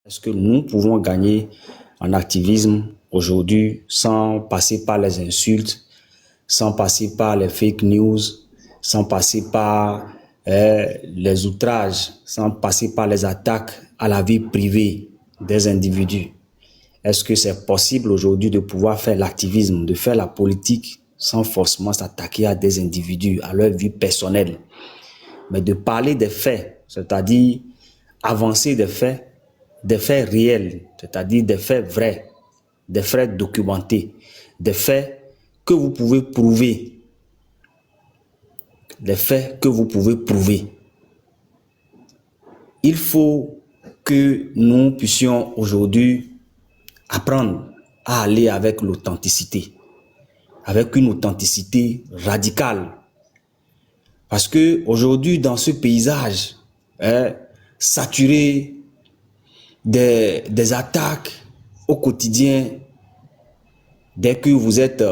Est-ce que nous pouvons gagner en activisme aujourd'hui sans passer par les insultes, sans passer par les fake news, sans passer par les outrages, sans passer par les attaques à la vie privée des individus? Est-ce que c'est possible aujourd'hui de pouvoir faire l'activisme, de faire la politique sans forcément s'attaquer à des individus, à leur vie personnelle, mais de parler des faits, c'est-à-dire avancer des faits réels, c'est-à-dire des faits vrais, des faits documentés, des faits que vous pouvez prouver, des faits que vous pouvez prouver. Il faut que nous puissions aujourd'hui apprendre à aller avec l'authenticité, avec une authenticité radicale. Parce que aujourd'hui, dans ce paysage saturé des attaques au quotidien, dès que vous êtes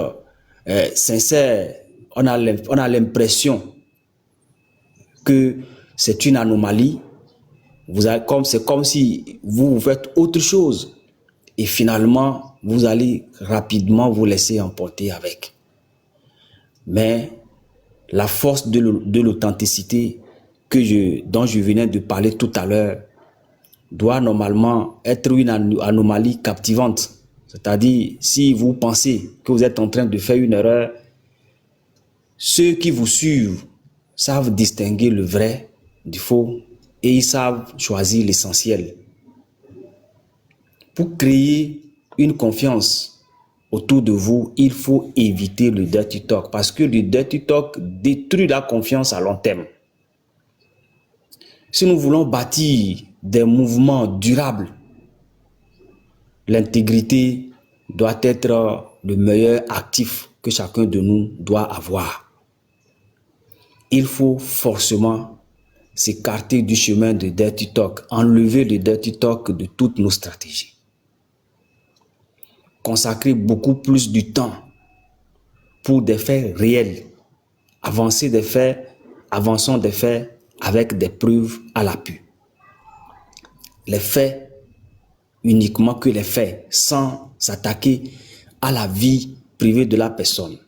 sincère, on a l'impression que c'est une anomalie. C'est comme si vous faites autre chose. Et finalement, vous allez rapidement vous laisser emporter avec. Mais la force de l'authenticité dont je venais de parler tout à l'heure doit normalement être une anomalie captivante. C'est-à-dire, si vous pensez que vous êtes en train de faire une erreur, ceux qui vous suivent savent distinguer le vrai du faux et ils savent choisir l'essentiel. Pour créer une confiance autour de vous, il faut éviter le dirty talk parce que le dirty talk détruit la confiance à long terme. Si nous voulons bâtir des mouvements durables, l'intégrité doit être le meilleur actif que chacun de nous doit avoir. Il faut forcément s'écarter du chemin de dirty talk, enlever le dirty talk de toutes nos stratégies. Consacrer beaucoup plus du temps pour des faits réels, avançons des faits avec des preuves à l'appui. Les faits, uniquement que les faits, sans s'attaquer à la vie privée de la personne.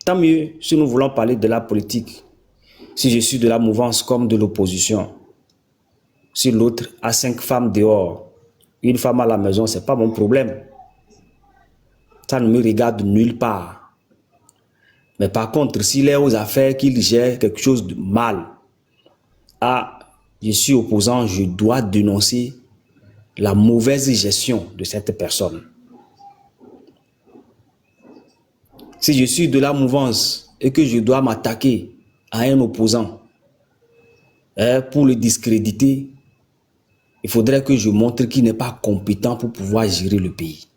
Tant mieux si nous voulons parler de la politique, si je suis de la mouvance comme de l'opposition, si l'autre a 5 femmes dehors, une femme à la maison, ce n'est pas mon problème. Ça ne me regarde nulle part. Mais par contre, s'il est aux affaires, qu'il gère quelque chose de mal, je suis opposant, je dois dénoncer la mauvaise gestion de cette personne. Si je suis de la mouvance et que je dois m'attaquer à un opposant pour le discréditer, il faudrait que je montre qu'il n'est pas compétent pour pouvoir gérer le pays.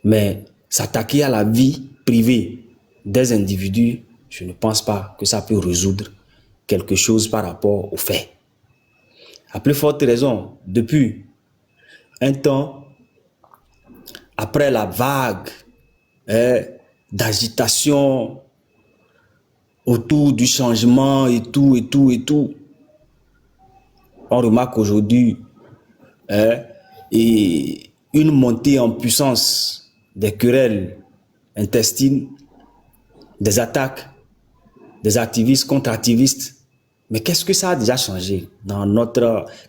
Mais s'attaquer à la vie privée des individus, je ne pense pas que ça peut résoudre quelque chose par rapport aux faits. À plus forte raison, depuis un temps, après la vague d'agitation autour du changement et tout, on remarque aujourd'hui une montée en puissance des querelles intestines, des attaques, des activistes contre activistes. Mais qu'est-ce que ça a déjà changé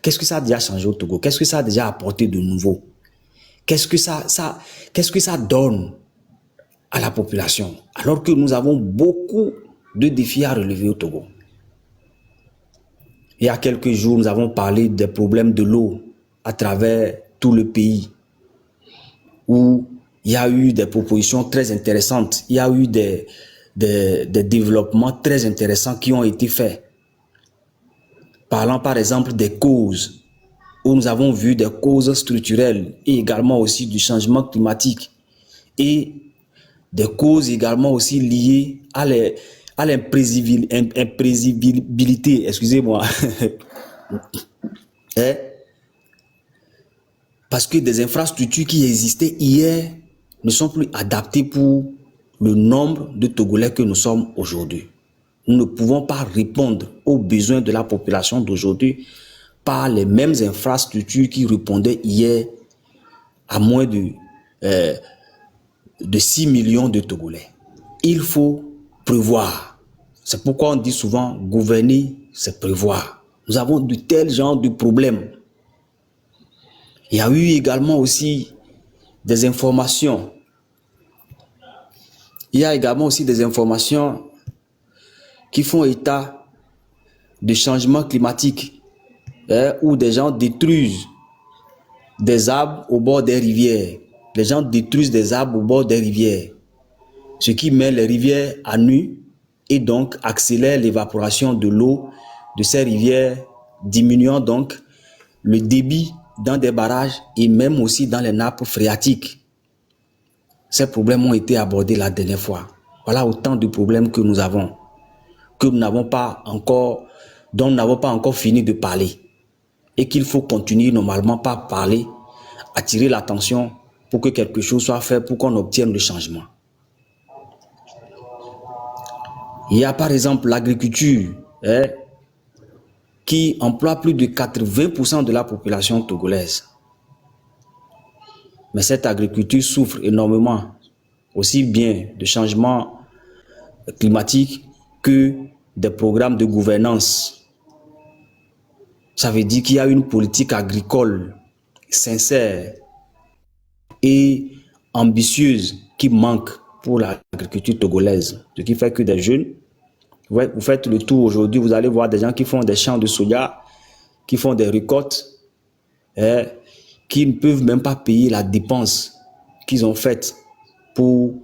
qu'est-ce que ça a déjà changé au Togo? Qu'est-ce que ça a déjà apporté de nouveau? Qu'est-ce que ça donne à la population? Alors que nous avons beaucoup de défis à relever au Togo. Il y a quelques jours, nous avons parlé des problèmes de l'eau à travers tout le pays, où il y a eu des propositions très intéressantes, il y a eu des développements très intéressants qui ont été faits. Parlant par exemple des causes, où nous avons vu des causes structurelles et également aussi du changement climatique et des causes également aussi liées à l'imprévisibilité, excusez-moi, parce que des infrastructures qui existaient hier ne sont plus adaptées pour le nombre de Togolais que nous sommes aujourd'hui. Nous ne pouvons pas répondre aux besoins de la population d'aujourd'hui par les mêmes infrastructures qui répondaient hier à moins de 6 millions de Togolais. Il faut prévoir. C'est pourquoi on dit souvent gouverner, c'est prévoir. Nous avons de tels genres de problèmes. Il y a eu également aussi des informations. Il y a également aussi des informations qui font état de changement climatique, où des gens détruisent des arbres au bord des rivières. Les gens détruisent des arbres au bord des rivières, ce qui met les rivières à nu et donc accélère l'évaporation de l'eau de ces rivières, diminuant donc le débit dans des barrages et même aussi dans les nappes phréatiques. Ces problèmes ont été abordés la dernière fois. Voilà autant de problèmes que nous avons, que nous n'avons pas encore, dont nous n'avons pas encore fini de parler. Et qu'il faut continuer normalement par parler, attirer l'attention pour que quelque chose soit fait, pour qu'on obtienne le changement. Il y a par exemple l'agriculture, qui emploie plus de 80% de la population togolaise. Mais cette agriculture souffre énormément, aussi bien de changements climatiques que des programmes de gouvernance. Ça veut dire qu'il y a une politique agricole sincère et ambitieuse qui manque pour l'agriculture togolaise. Ce qui fait que des jeunes, vous faites le tour aujourd'hui, vous allez voir des gens qui font des champs de soja, qui font des récoltes, qui ne peuvent même pas payer la dépense qu'ils ont faite pour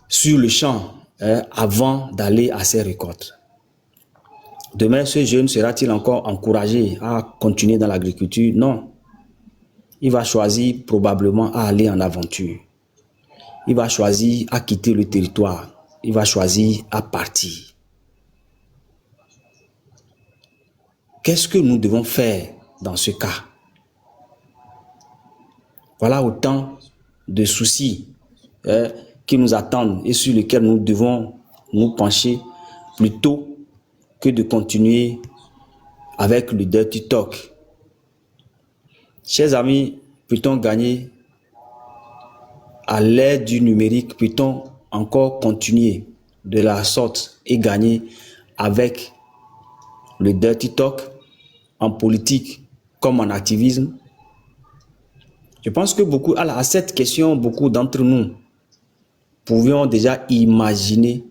sur le champ avant d'aller à ces récoltes. Demain, ce jeune sera-t-il encore encouragé à continuer dans l'agriculture? Non. Il va choisir probablement à aller en aventure. Il va choisir à quitter le territoire. Il va choisir à partir. Qu'est-ce que nous devons faire dans ce cas? Voilà autant de soucis qui nous attendent et sur lesquels nous devons nous pencher plutôt que de continuer avec le dirty talk. Chers amis, peut-on gagner à l'ère du numérique? Peut-on encore continuer de la sorte et gagner avec le dirty talk en politique comme en activisme? Je pense que à cette question, beaucoup d'entre nous pouvions déjà imaginer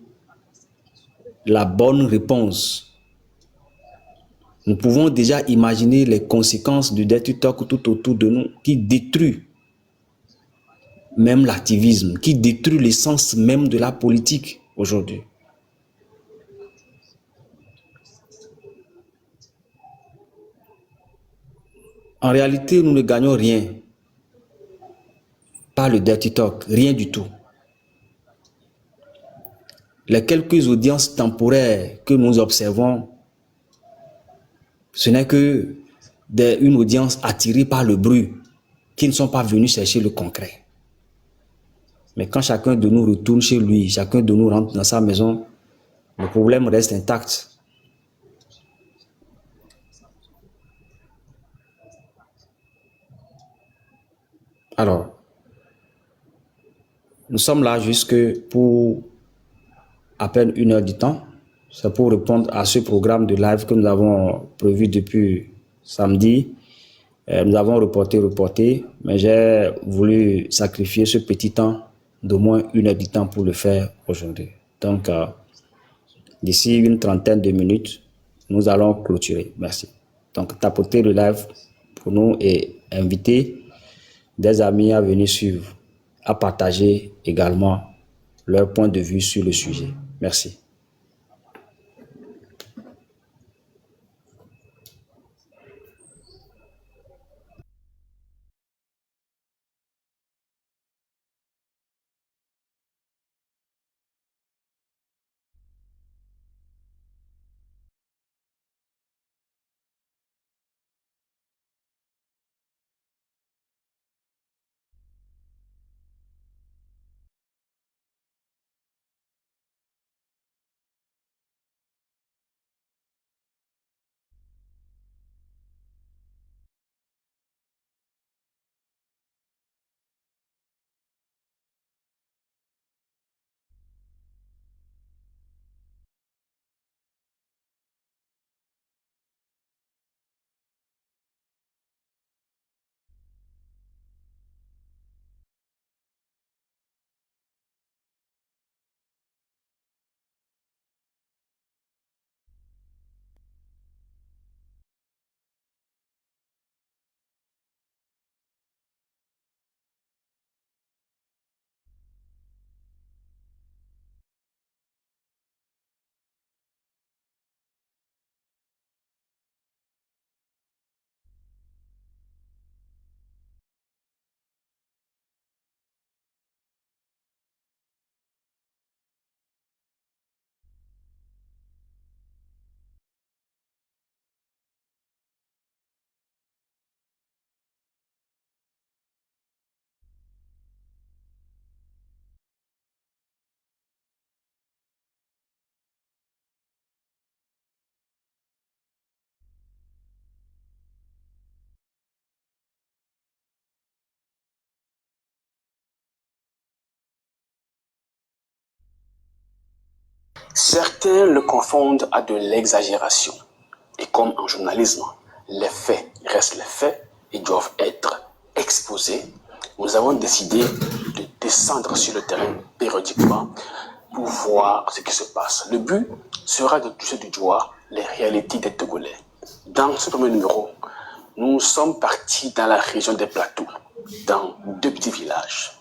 la bonne réponse. Nous pouvons déjà imaginer les conséquences du dirty talk tout autour de nous qui détruit même l'activisme, qui détruit l'essence même de la politique aujourd'hui. En réalité, nous ne gagnons rien par le dirty talk, rien du tout. Les quelques audiences temporaires que nous observons, ce n'est que une audience attirée par le bruit, qui ne sont pas venus chercher le concret. Mais quand chacun de nous retourne chez lui, chacun de nous rentre dans sa maison, le problème reste intact. Alors, nous sommes là jusque pour à peine 1 heure du temps. C'est pour répondre à ce programme de live que nous avons prévu depuis samedi. Nous avons reporté, mais j'ai voulu sacrifier ce petit temps d'au moins 1 heure du temps pour le faire aujourd'hui. Donc, d'ici une trentaine de minutes, nous allons clôturer. Merci. Donc, tapotez le live pour nous et invitez des amis à venir suivre, à partager également leur point de vue sur le sujet. Merci. Certains le confondent à de l'exagération. Et comme en journalisme, les faits restent les faits et doivent être exposés, nous avons décidé de descendre sur le terrain périodiquement pour voir ce qui se passe. Le but sera de toucher du doigt les réalités des Togolais. Dans ce premier numéro, nous sommes partis dans la région des Plateaux, dans 2 petits villages,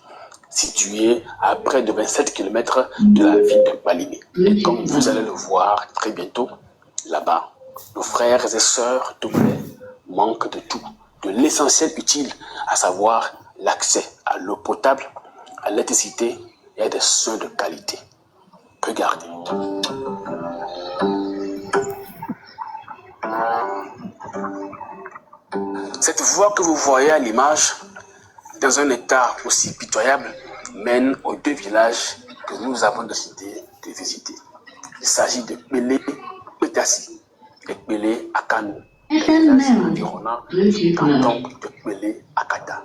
situés à près de 27 km de la ville de Balimé. Et comme vous allez le voir très bientôt, là-bas, nos frères et sœurs Togolais manquent de tout, de l'essentiel utile, à savoir l'accès à l'eau potable, à l'électricité et à des soins de qualité. Regardez. Cette voie que vous voyez à l'image, dans un état aussi pitoyable, mène aux 2 villages que nous avons décidé de visiter. Il s'agit de Pelé Pétassi et Pelé Akanou, les villages environnants du canton de Pelé Akata.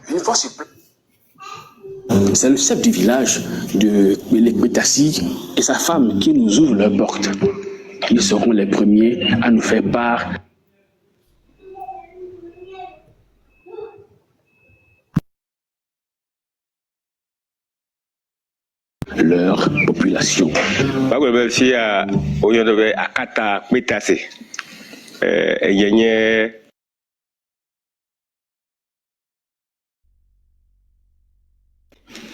Une fois sur place, c'est le chef du village de Pelé Pétassi et sa femme qui nous ouvrent leurs portes. Ils seront les premiers à nous faire part leur population.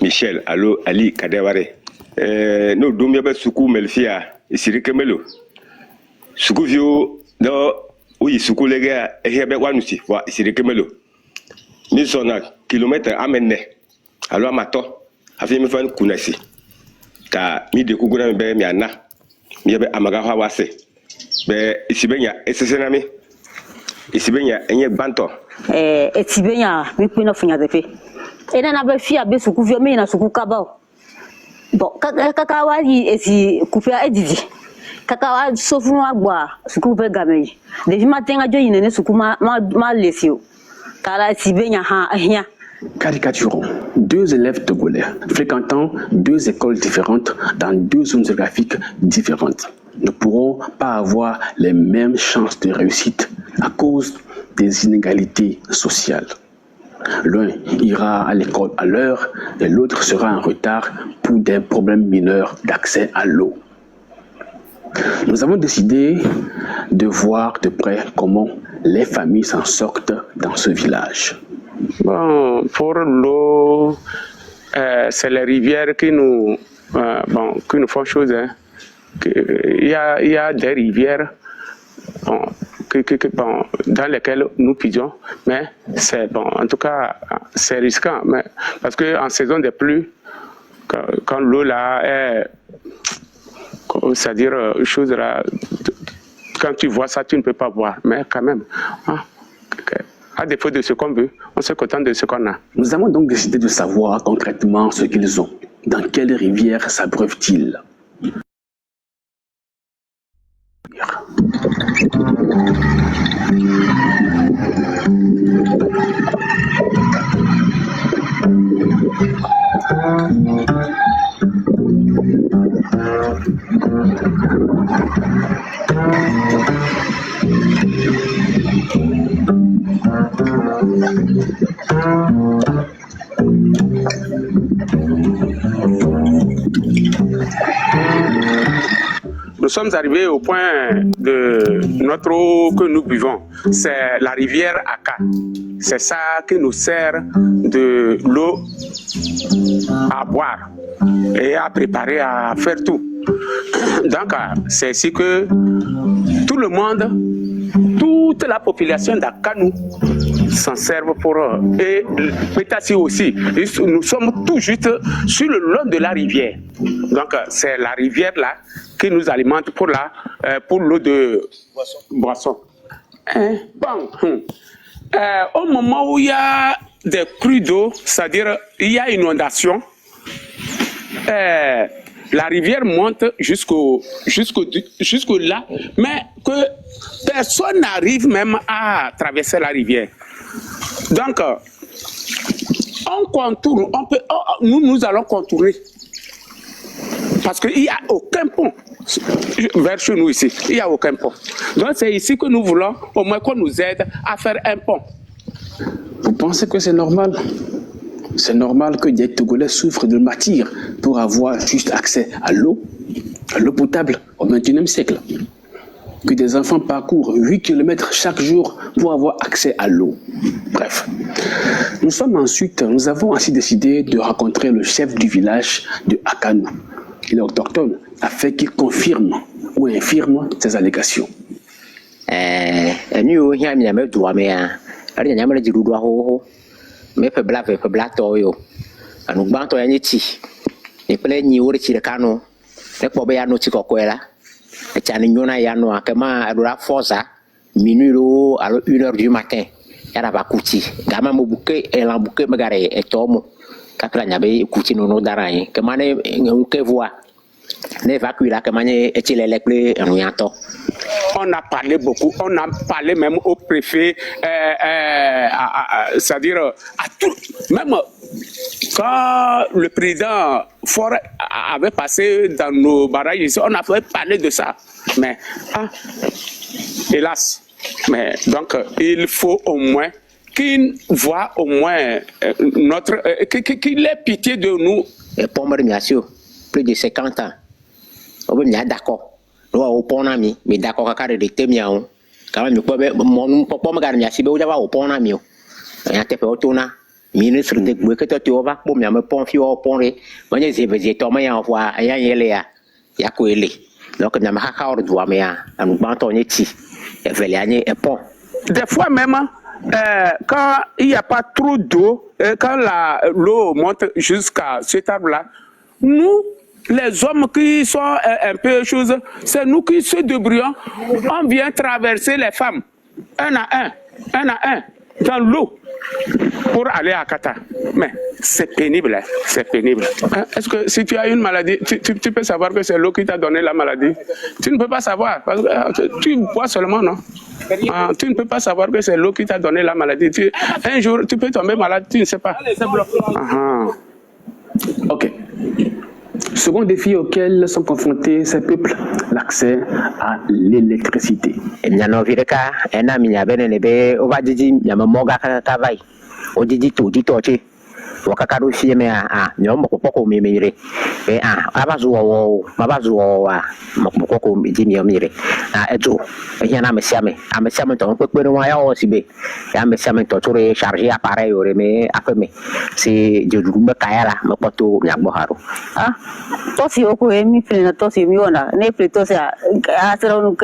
Michel, allo Ali Kadeware. No dumia be suku melfia isirike melo. Suku vio do uyi suku lega ehebe wanusi wa isirike melo. Mi sona kilomètre amenne. Allo amato afi mi fan kunasi. Ta mi de kuguna be mi ana. Mi be amaga ha wase. Be isibenya esesenami. Isibenya enye banto. Etibenya mi pino funya defe. Et on avait fait un suku vieux mais il a suku kabao. Bon, kakawa esi coupé à Didi. Kakawa sauf moi boire suku pe gamé. Depuis matin a jo yine suku ma lesio. Kala si benya ha ahia. Caricaturons 2 élèves togolais fréquentant 2 écoles différentes dans 2 zones géographiques différentes. Ne pourront pas avoir les mêmes chances de réussite à cause des inégalités sociales. L'un ira à l'école à l'heure et l'autre sera en retard pour des problèmes mineurs d'accès à l'eau. Nous avons décidé de voir de près comment les familles s'en sortent dans ce village. Bon, pour l'eau, c'est les rivières qui nous font chose. Hein. Il y a des rivières dans lesquelles nous pigeons, mais c'est bon. En tout cas, c'est risquant, mais parce que en saison des pluies, quand l'eau là est, c'est-à-dire chose là, quand tu vois ça, tu ne peux pas boire, mais quand même. Hein, à défaut de ce qu'on veut, on se contente de ce qu'on a. Nous avons donc décidé de savoir concrètement ce qu'ils ont. Dans quelles rivières s'abreuvent-ils? Nous sommes arrivés au point de notre eau que nous buvons. C'est la rivière Aka. C'est ça qui nous sert de l'eau à boire et à préparer, à faire tout. Donc, c'est ici que tout le monde, toute la population d'Akanou s'en servent pour eux. Et Pétassi aussi. Nous sommes tout juste sur le long de la rivière. Donc, c'est la rivière là qui nous alimente pour l'eau de boisson. Bon, au moment où il y a des crues d'eau, c'est-à-dire il y a inondation, la rivière monte jusqu'au là, mais que personne n'arrive même à traverser la rivière. Donc, on contourne, nous allons contourner Parce qu'il n'y a aucun pont vers chez nous ici. Il n'y a aucun pont. Donc c'est ici que nous voulons au moins qu'on nous aide à faire un pont. Vous pensez que c'est normal? C'est normal que des Togolais souffrent de martyrs pour avoir juste accès à l'eau potable au XXIe siècle. Que des enfants parcourent 8 km chaque jour pour avoir accès à l'eau. Bref. Nous avons ainsi décidé de rencontrer le chef du village de Akanou. Il est autochtone, afin qu'il confirme ou infirme ces allégations. Minuit à 1h du matin, il y a Gama Mobouke et l'embouquet Magare et Tomo. Kaklanabe, Koutino no Darain, que mané que voit. N'évacue là, que mané est-il électré en Yanto. On a parlé beaucoup, on a parlé même au préfet, c'est-à-dire à tout, même quand le président Faure avait passé dans nos barrages ici, on a fait parler de ça. Mais, hélas, mais donc il faut au moins qu'il voit au moins qu'il ait pitié de nous. Et pour moi, plus de 50 ans, on est d'accord. Nous avons pont ami, mais d'accord car de temiao. Quand même, mon papa me garde si vous avez au pont ami. Il y a des autona, ministre de Bouquet, tu vas pour me pont fio au pont. Moi, j'ai visité Thomas en voie à Yanyeléa, Yakoele. Donc, il y a un hors de Douamea, un bantonnetti, et Véliane et pont. Des fois même, quand il n'y a pas trop d'eau, quand l'eau monte jusqu'à cet arbre-là, nous, les hommes qui sont un peu choses, c'est nous qui se débrouillons. On vient traverser les femmes, un à un, dans l'eau, pour aller à Kata. Mais c'est pénible, c'est pénible. Est-ce que si tu as une maladie, tu peux savoir que c'est l'eau qui t'a donné la maladie? Tu ne peux pas savoir, parce que tu bois seulement, non? Tu ne peux pas savoir que c'est l'eau qui t'a donné la maladie. Un jour, tu peux tomber malade, tu ne sais pas. Ok. Second défi auquel sont confrontés ces peuples, l'accès à l'électricité. Wakakaru fieme nyom poko mimire be abazuo mokoko mimire ejo yana mesiame amesiame to pepere wa ya osibe ya mesiame to tore charger appareil ore me afeme si jodumba kayala mopoto nyagbo haru to si oko emi plena to si miona ne pleto si asero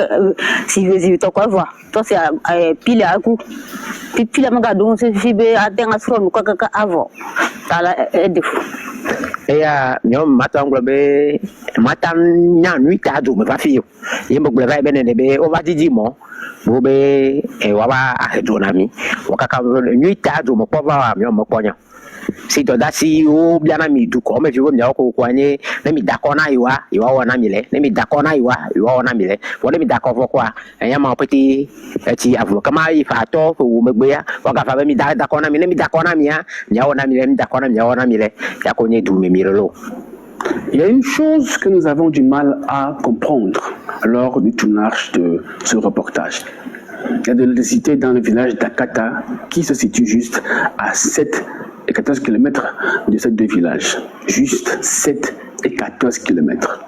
si to kwa voa to si pile aku pile magadu se fibe atenga sro kaka avo tala edifu ya nyom matanglo be matan nya nuit adu me fafio yembo gbe bene be o badiji mo bo be waba ahedonami wakaka nuit adu mo pova mi mo ponya si to dasi o biana mi du ko me fi wo mi ko kwanye na mi dakona iwa wona mi le na mi dakona iwa wona mi le wona mi dakofo kwa enya ma peti eti avu kama ifa to ko megbe ya waka fa mi dakona mi na mi dakona mi ya nya wona mi le mi dakona mi wona mi le ya ko nye du me mi lo. Il y a une chose que nous avons du mal à comprendre lors du tournage de ce reportage. Il y a de l'électricité dans le village d'Akata qui se situe juste à 7 et 14 km de ces deux villages. Juste 7 et 14 km.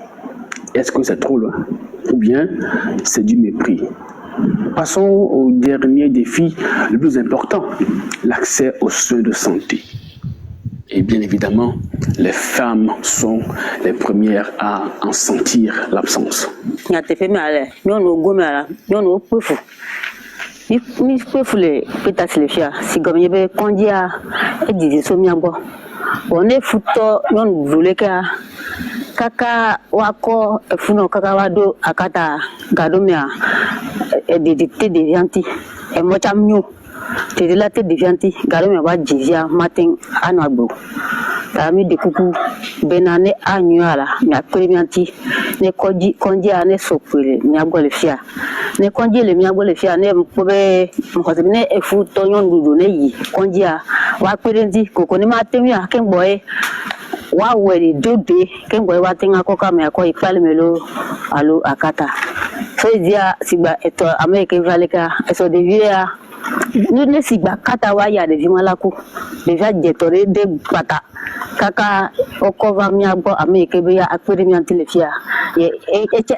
Est-ce que c'est trop loin? Ou bien c'est du mépris? Passons au dernier défi, le plus important, l'accès aux soins de santé. Et bien évidemment, les femmes sont les premières à en sentir l'absence. Mi pefule petasile fia si gomye be kondia e didi so miambo one futo non vuleka kaka wako funo kaka wado akata gadomia e didi te devianti e mochamnyo te la te devianti gadomia wa jizia matin anagbo mi de kuku benane anyuala na premianti ne kondia ne sokule mi agole fia ne kondia le mi agole fia ne pobe ko ne e fu to nyon dudu ne yi kondia wa premianti koko ne matemi aken boy wa weli dode ke ngwe wa tenga ko ka me ko ipale melo alo akata so dia sigba eto ameke valeka eso devia ne sigba kata wa ya de vimalako devia jetore de pata kaka okova mi agbo ameke be ya akpere mi antilefia ye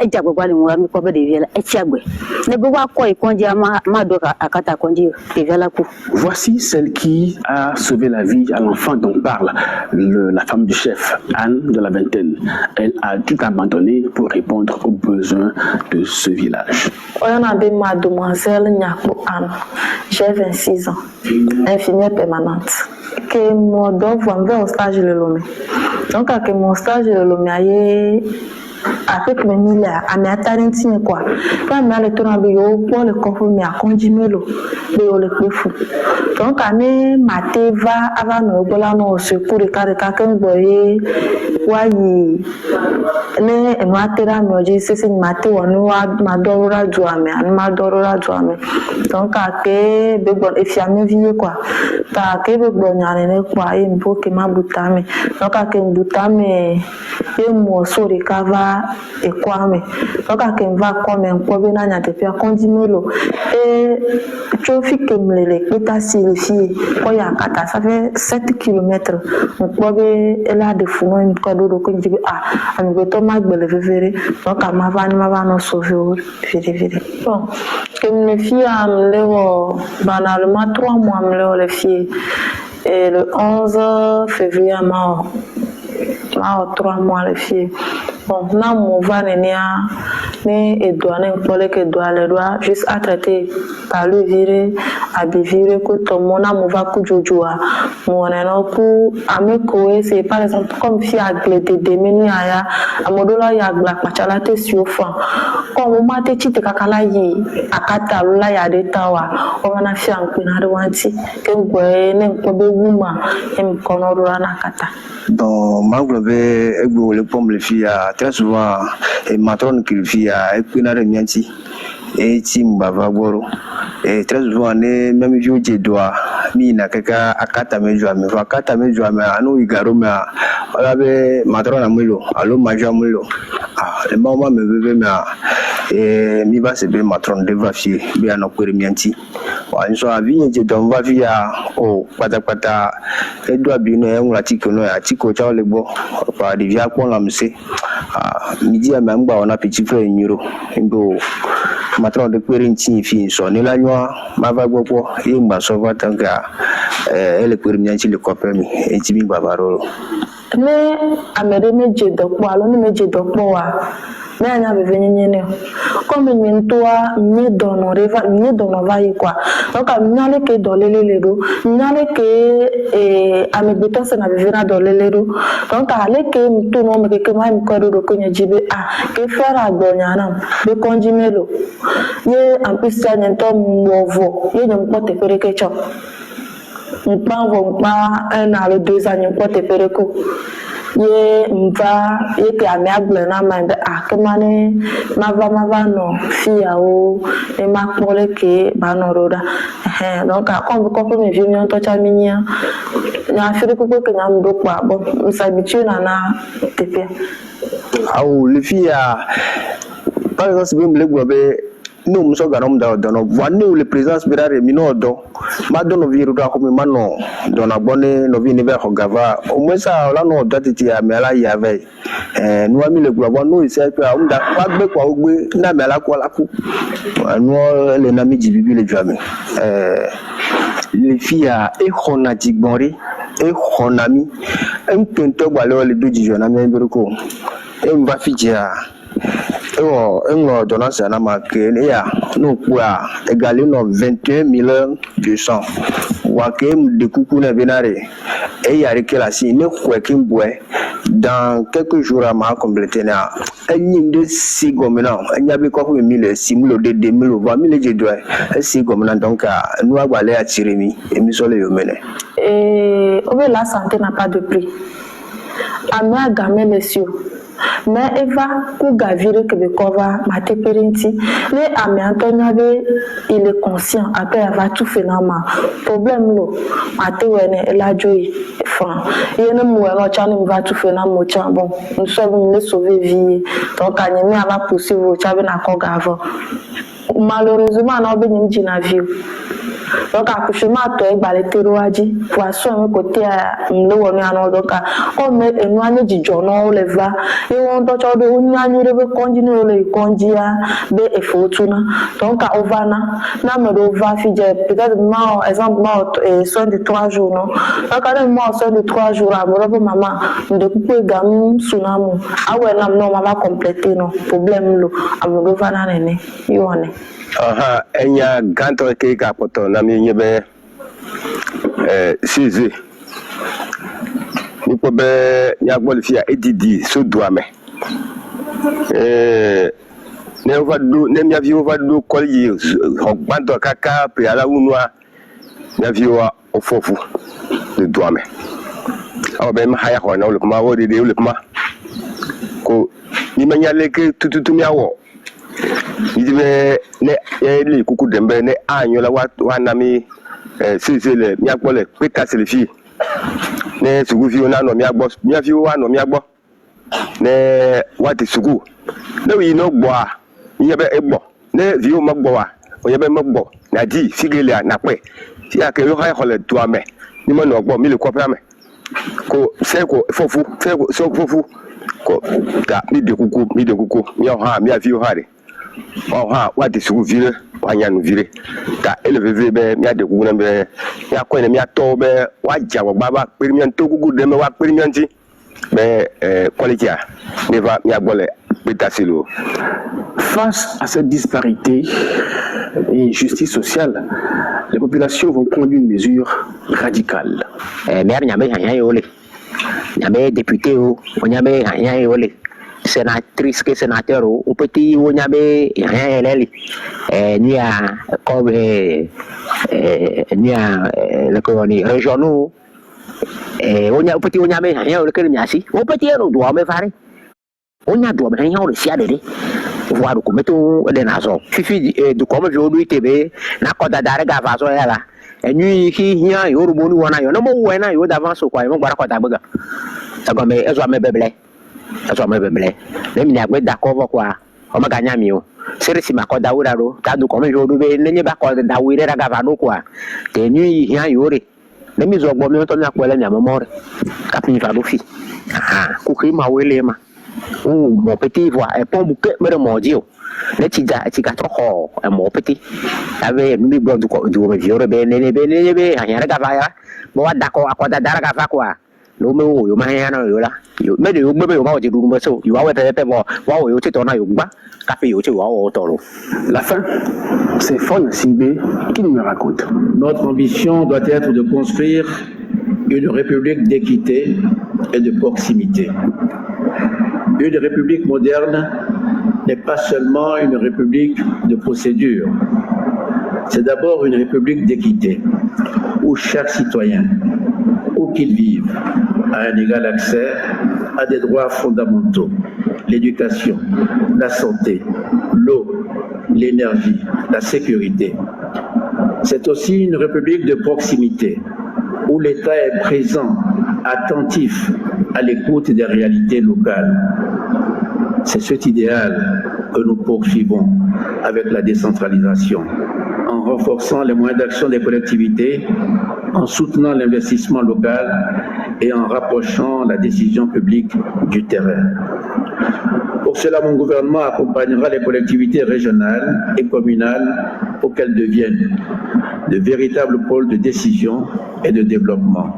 ejagbo gba ni mo mi ko be devia echagbe ne be wa ko ikonji ma do akata konji devia lako. Voici celle qui a sauvé la vie à l'enfant dont parle la femme du chef, Anne de la vingtaine. Elle a tout abandonné pour répondre aux besoins de ce village. Mademoiselle Nyako Anne, j'ai 26 ans, infirmière permanente. Que mon doigt au stage de Lomé. Donc, à mon stage de Lomé, avec mes milliards, à mes talentines quoi. Quand mes allez tourner pour le conformer à conjimelo, le plus fou. Donc à mes maté va avant nous voilà nous secours de quelqu'un boyer, voyez, ne matera me dit c'est maté on nous a madora jouame, madora jouame. Donc à que bébon et fiamé vie quoi. Ta que bébon n'allait quoi et me que ma boutame. Donc à que boutame et moi sur les cava et quoi mais donc à qu'un va comme un problème à te faire continuer et tu fais que les états silifie quoi y a kata ça fait 7 km mon problème elle a des fous un cadeau de qu'on dit ah on veut tomber le verre donc à ma va nous sauver vite bon comme les filles am léo banalement 3 mois am léo les filles et le 11 février mort 3 mois les filles. Bon, là, mon va ne douane que doit juste à traiter par le virer, à virer que ton mon amour va coujoua. Mon enoku, à me couer, c'est par exemple comme si à gléter des menus à modola ya black machalate sur fond. Comme on m'a dit que kakala yi, à katalola ya de tawa, on a fait un peu de wanti, que vous voyez, n'importe woman, et me connaît na kata. Dans Manglobe, le pomme le filles très souvent et matron qui vit à Epinare Mianti et Tim Bavagoro et très souvent même vieux de doigt mina kaka akata mejoa me va kata mejoa me anu igaro me ala be matron amulo alo majamulo le maman me bebe me mi va se be matron de va fier be anokore mianti wa nso avi je don va via o pata e doit bien un article no article cha le bo pa de via ko lamse midi a mangba on a petit frère euro ndo matron de querentin fin so ne la noa ma va gogo e mba so va tanga ele queremianti le copemi e tibi babaro ne amere meje dokpo alo ne meje dokpo wa me anya be venyenye comme ni toi ni dono reva ni dono va y quoi donc a nyale ke dolele ledo nyale ke amebeto se na vivera dolele do donc ale ke mtu no me ke mai mkodo do konye jibe ke faire agbonya na be konjimelo ye en plus ça nyento mwovo ye nyempo te pere ke cho mpa un à 2 ans nyempo te pere ko ye mva ye ke amiable na mande akemane mava no fia o e makpole ke banoroda donc comme me vieux mi to chaminia na fere ko ke nyam do kwa bon s'habitue na tepe au le fia par exemple le gobe nous nous sommes dans nos le président spirale mino do ma do no viru da ko mi mano do na bonne no vi ni be ho gava o mo sa la no dati ti amela ya ve no ami le gbo no ise pe o da wa gbe kwa ogbe na mela ko la ku no le na mi jibibi le jame les filles e khona jigbori e khonami en pento gba le do jijona mi berko e mba fijia en ordonnance na marqué ya no kwa égalé no 21 200 wa ke de coucou na benare et ya rekela si ne kwa kimbwe dans quelques jours à ma compléter na en de si gomena en ya be ko 1000 simulo de 2000 20 je dois si gomena donc nous agbalé à tiremi et mi sole yo mene et la santé n'a pas de prix. Amia gamé les cieux mais eva ku gavire que bekova mate perenti le ami Antonia be il est conscient après avoir tout fait nama problème lo mate wene la joy enfin yene mu wala chani va tout fait na mo chan bon nous sommes les sauver vie donc anyemi ava poursuivre chabe na ko gavo malheureusement na obenyim jina vie donc accouchement to e gbale teroaji poisson me côté mle wonu ano donc comme enu anye jijo no leva e won to chodo unyanyu re be konjini ole konjia be efotuna donc ovana na me do va fije peut-être moi exemple moi soin de 3 jours non donc quand moi soin de 3 jours a mo maman de couper gam sunamu awe nam no mama compléter non problème lo amodo vana nene yone aha enya ganto ke ka poto na mi nyebe size ni ko be nya gbol fi edidi so doame ne ovado ne mi avi ovado kolyi ogbanto kaka pe ala unwa na vi wa ofofu de doame aw be ma haya ko na le kuma wodi de le kuma ko ni manya leke tututu mi awo idibe ne ele kuku dembe ne anyola wa nami sisele mi agbole pe taselefi ne sugu fi ona no mi agbo mi afi wa no mi agbo ne wa ti sugu ne wi no gbo a yebe egbo ne vi o magbo wa o yebe magbo na di figele na pe ti ake yo ha hole to ame ni mo no gbo mi le ko pra me ko se ko fofu se ko so fofu ko da mi de kuku mi o ha mi afi o ha re ha wa de sugu vire wa nya no vire ta eleveve be mi ade kuku na be ya ko ne mi ato be wa jawo baba perimian to kuku de me wa perimianti be qualité ne va mi agbole betasilo. Face à cette disparité et injustice sociale, les populations vont prendre une mesure radicale. Maire nyame hanya yole nyame député o nyame hanya yole sénatrice que sénateur o petit o nyame hanya yele ni a comme ni a le coloni régionaux o nya petit o nyame hanya yole que nyasi o petit ro do me fare o nya do me hanya yole sia de voir ko meto de nazo fifi du comme je lui tebe na ko da dare ga vaso yala enyi hi hia yo rumonu wana yo no mo wena yo d'avance kwa yo gbara ko da gbaga ego me ezo me beble le mi na gbe da ko kwa o ma ganya mi o serisi ma ko da wura ro ta du ko me jo du be nenye ba ko da wire ra ga va no kwa te nyi hia yo re le mi zo gbo mi to nya ko le nya mo more ka pi fa do fi ku ki ma wele ma mon petit voix et pour bouquet me remondio le tija trop ho mon petit avec mi blo du me viore be hanya ga va ya mo wa dako akoda dara ga va kwa lo me wo yo ma ya na yo la yo me de yo me yo ba ji du me so yo wa pe bo wa yo ti to na yo gba ka pe yo ti wa o to lo. La fin, c'est Fon Sibé qui nous raconte. Notre ambition doit être de construire une république d'équité et de proximité. Une république moderne n'est pas seulement une république de procédure. C'est d'abord une république d'équité, où chaque citoyen, où qu'il vive, a un égal accès à des droits fondamentaux, l'éducation, la santé, l'eau, l'énergie, la sécurité. C'est aussi une république de proximité, où l'État est présent, attentif à l'écoute des réalités locales. C'est cet idéal que nous poursuivons avec la décentralisation, en renforçant les moyens d'action des collectivités, en soutenant l'investissement local et en rapprochant la décision publique du terrain. Pour cela, mon gouvernement accompagnera les collectivités régionales et communales pour qu'elles deviennent de véritables pôles de décision et de développement.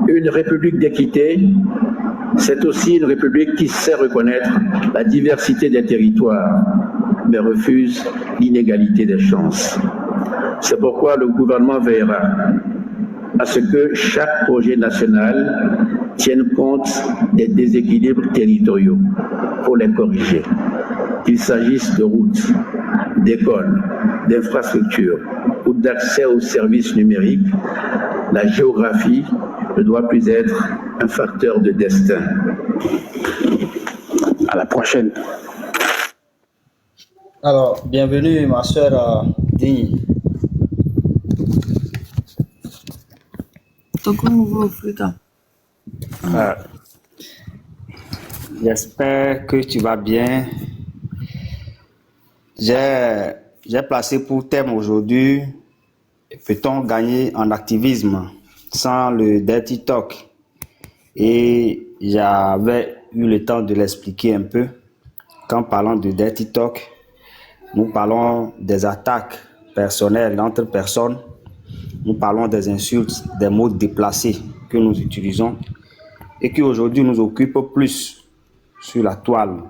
Une république d'équité, c'est aussi une république qui sait reconnaître la diversité des territoires, mais refuse l'inégalité des chances. C'est pourquoi le gouvernement veillera à ce que chaque projet national tienne compte des déséquilibres territoriaux pour les corriger. Qu'il s'agisse de routes, d'écoles, d'infrastructures ou d'accès aux services numériques, la géographie, ne doit plus être un facteur de destin. À la prochaine. Alors, bienvenue ma soeur Digne. J'espère que tu vas bien. J'ai placé pour thème aujourd'hui, peut-on gagner en activisme sans le dirty talk? Et j'avais eu le temps de l'expliquer un peu. Quand parlant de dirty talk, nous parlons des attaques personnelles entre personnes. Nous parlons des insultes, des mots déplacés que nous utilisons et qui aujourd'hui nous occupent plus sur la toile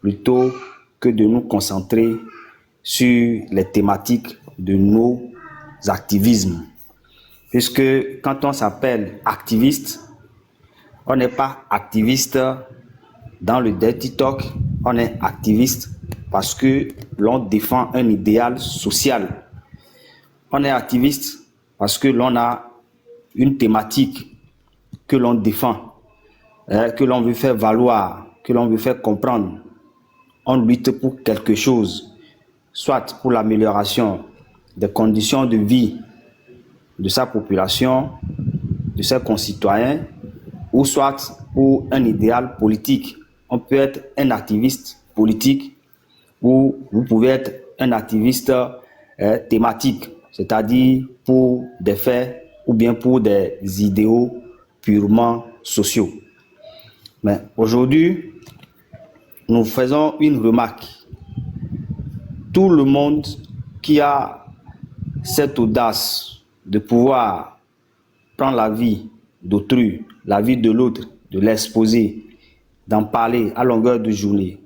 plutôt que de nous concentrer sur les thématiques de nos activismes. Puisque quand on s'appelle activiste, on n'est pas activiste dans le dirty talk, on est activiste parce que l'on défend un idéal social. On est activiste parce que l'on a une thématique que l'on défend, que l'on veut faire valoir, que l'on veut faire comprendre. On lutte pour quelque chose, soit pour l'amélioration des conditions de vie de sa population, de ses concitoyens, ou soit pour un idéal politique. On peut être un activiste politique ou vous pouvez être un activiste thématique, c'est-à-dire pour des faits ou bien pour des idéaux purement sociaux. Mais aujourd'hui, nous faisons une remarque. Tout le monde qui a cette audace de pouvoir prendre la vie d'autrui, la vie de l'autre, de l'exposer, d'en parler à longueur de journée,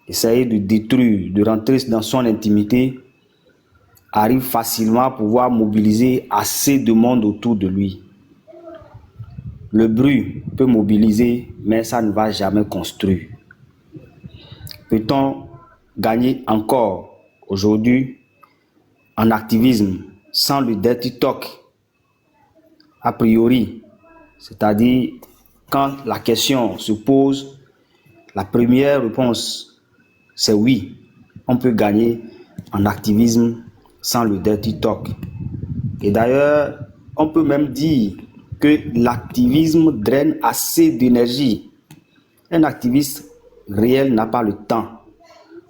essayer de détruire, de rentrer dans son intimité, arrive facilement à pouvoir mobiliser assez de monde autour de lui. Le bruit peut mobiliser, mais ça ne va jamais construire. Peut-on gagner encore aujourd'hui en activisme sans le dirty talk? A priori, c'est-à-dire quand la question se pose, la première réponse c'est oui, on peut gagner en activisme sans le dirty talk. Et d'ailleurs, on peut même dire que l'activisme draine assez d'énergie. Un activiste réel n'a pas le temps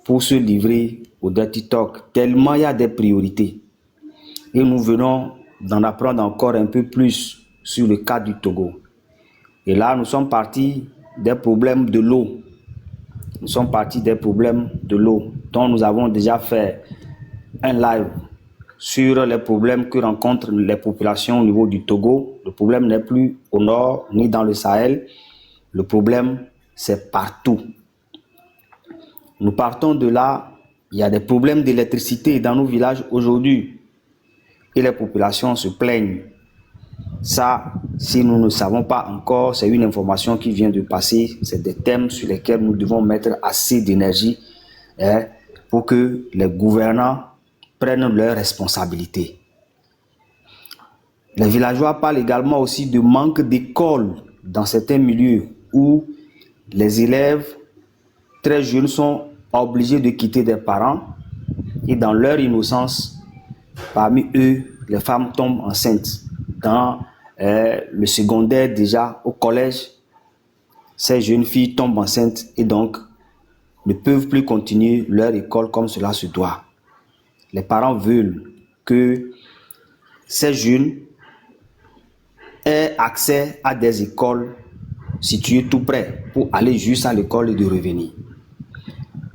pour se livrer au dirty talk, tellement il y a des priorités. Et nous venons d'en apprendre encore un peu plus sur le cas du Togo. Et là, nous sommes partis des problèmes de l'eau. Nous sommes partis des problèmes de l'eau, dont nous avons déjà fait un live sur les problèmes que rencontrent les populations au niveau du Togo. Le problème n'est plus au nord ni dans le Sahel. Le problème, c'est partout. Nous partons de là. Il y a des problèmes d'électricité dans nos villages aujourd'hui. Et les populations se plaignent. Ça, si nous ne savons pas encore, c'est une information qui vient de passer. C'est des thèmes sur lesquels nous devons mettre assez d'énergie pour que les gouvernants prennent leurs responsabilités. Les villageois parlent également aussi de manque d'écoles dans certains milieux où les élèves très jeunes sont obligés de quitter des parents et dans leur innocence, parmi eux, les femmes tombent enceintes. Dans le secondaire déjà, au collège, ces jeunes filles tombent enceintes et donc ne peuvent plus continuer leur école comme cela se doit. Les parents veulent que ces jeunes aient accès à des écoles situées tout près pour aller juste à l'école et de revenir.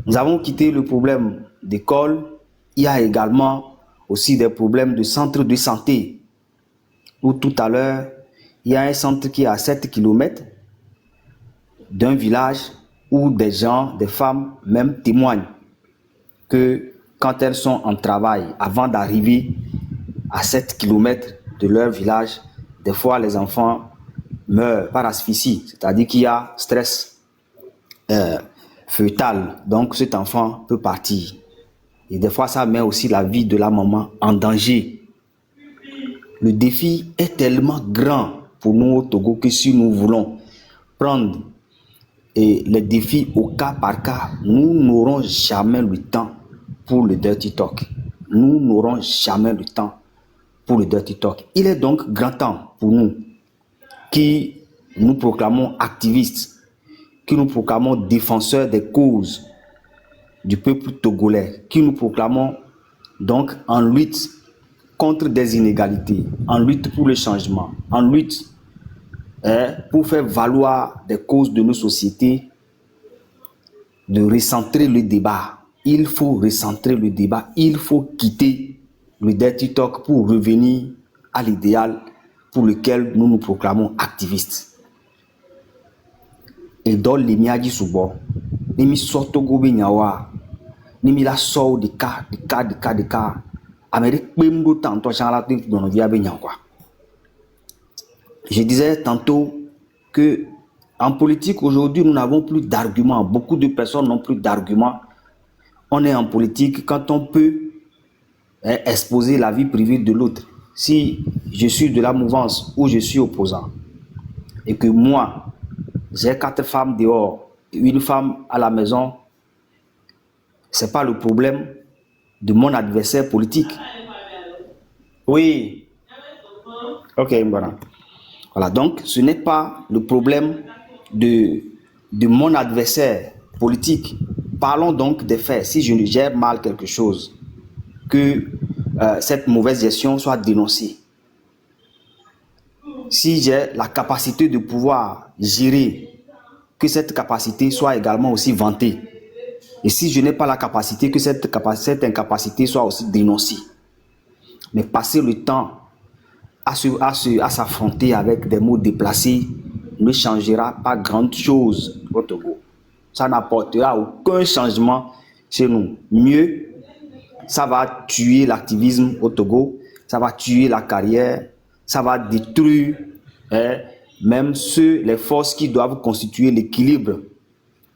Nous avons quitté le problème d'école. Il y a également aussi des problèmes de centres de santé. Où tout à l'heure, il y a un centre qui est à 7 km d'un village où des gens, des femmes même témoignent que quand elles sont en travail, avant d'arriver à 7 km de leur village, des fois les enfants meurent par asphyxie, c'est-à-dire qu'il y a stress fœtal, donc cet enfant peut partir. Et des fois, ça met aussi la vie de la maman en danger. Le défi est tellement grand pour nous au Togo que si nous voulons prendre les défis au cas par cas, nous n'aurons jamais le temps pour le dirty talk. Nous n'aurons jamais le temps pour le dirty talk. Il est donc grand temps pour nous qui nous proclamons activistes, qui nous proclamons défenseurs des causes du peuple togolais, qui nous proclamons donc en lutte contre des inégalités, en lutte pour le changement, en lutte pour faire valoir des causes de nos sociétés, de recentrer le débat. Il faut recentrer le débat, il faut quitter le dirty talk pour revenir à l'idéal pour lequel nous nous proclamons activistes. Et dans les miadji soubo, ni mi sorto gobe nyawa, ni mi la sort de cas, Amérique pemdo tanto changala te dans via be nyakwa. Je disais tantôt que en politique aujourd'hui nous n'avons plus d'arguments, beaucoup de personnes n'ont plus d'arguments. On est en politique quand on peut exposer la vie privée de l'autre. Si je suis de la mouvance ou je suis opposant et que moi j'ai 4 femmes dehors, une femme à la maison, c'est pas le problème de mon adversaire politique. Oui. Ok, voilà. Voilà, donc ce n'est pas le problème de mon adversaire politique. Parlons donc des faits. Si je gère mal quelque chose, que cette mauvaise gestion soit dénoncée. Si j'ai la capacité de pouvoir gérer, que cette capacité soit également aussi vantée. Et si je n'ai pas la capacité, que cette incapacité soit aussi dénoncée. Mais passer le temps à s'affronter avec des mots déplacés ne changera pas grand chose au Togo. Ça n'apportera aucun changement chez nous. Mieux, ça va tuer l'activisme au Togo, ça va tuer la carrière, ça va détruire même les forces qui doivent constituer l'équilibre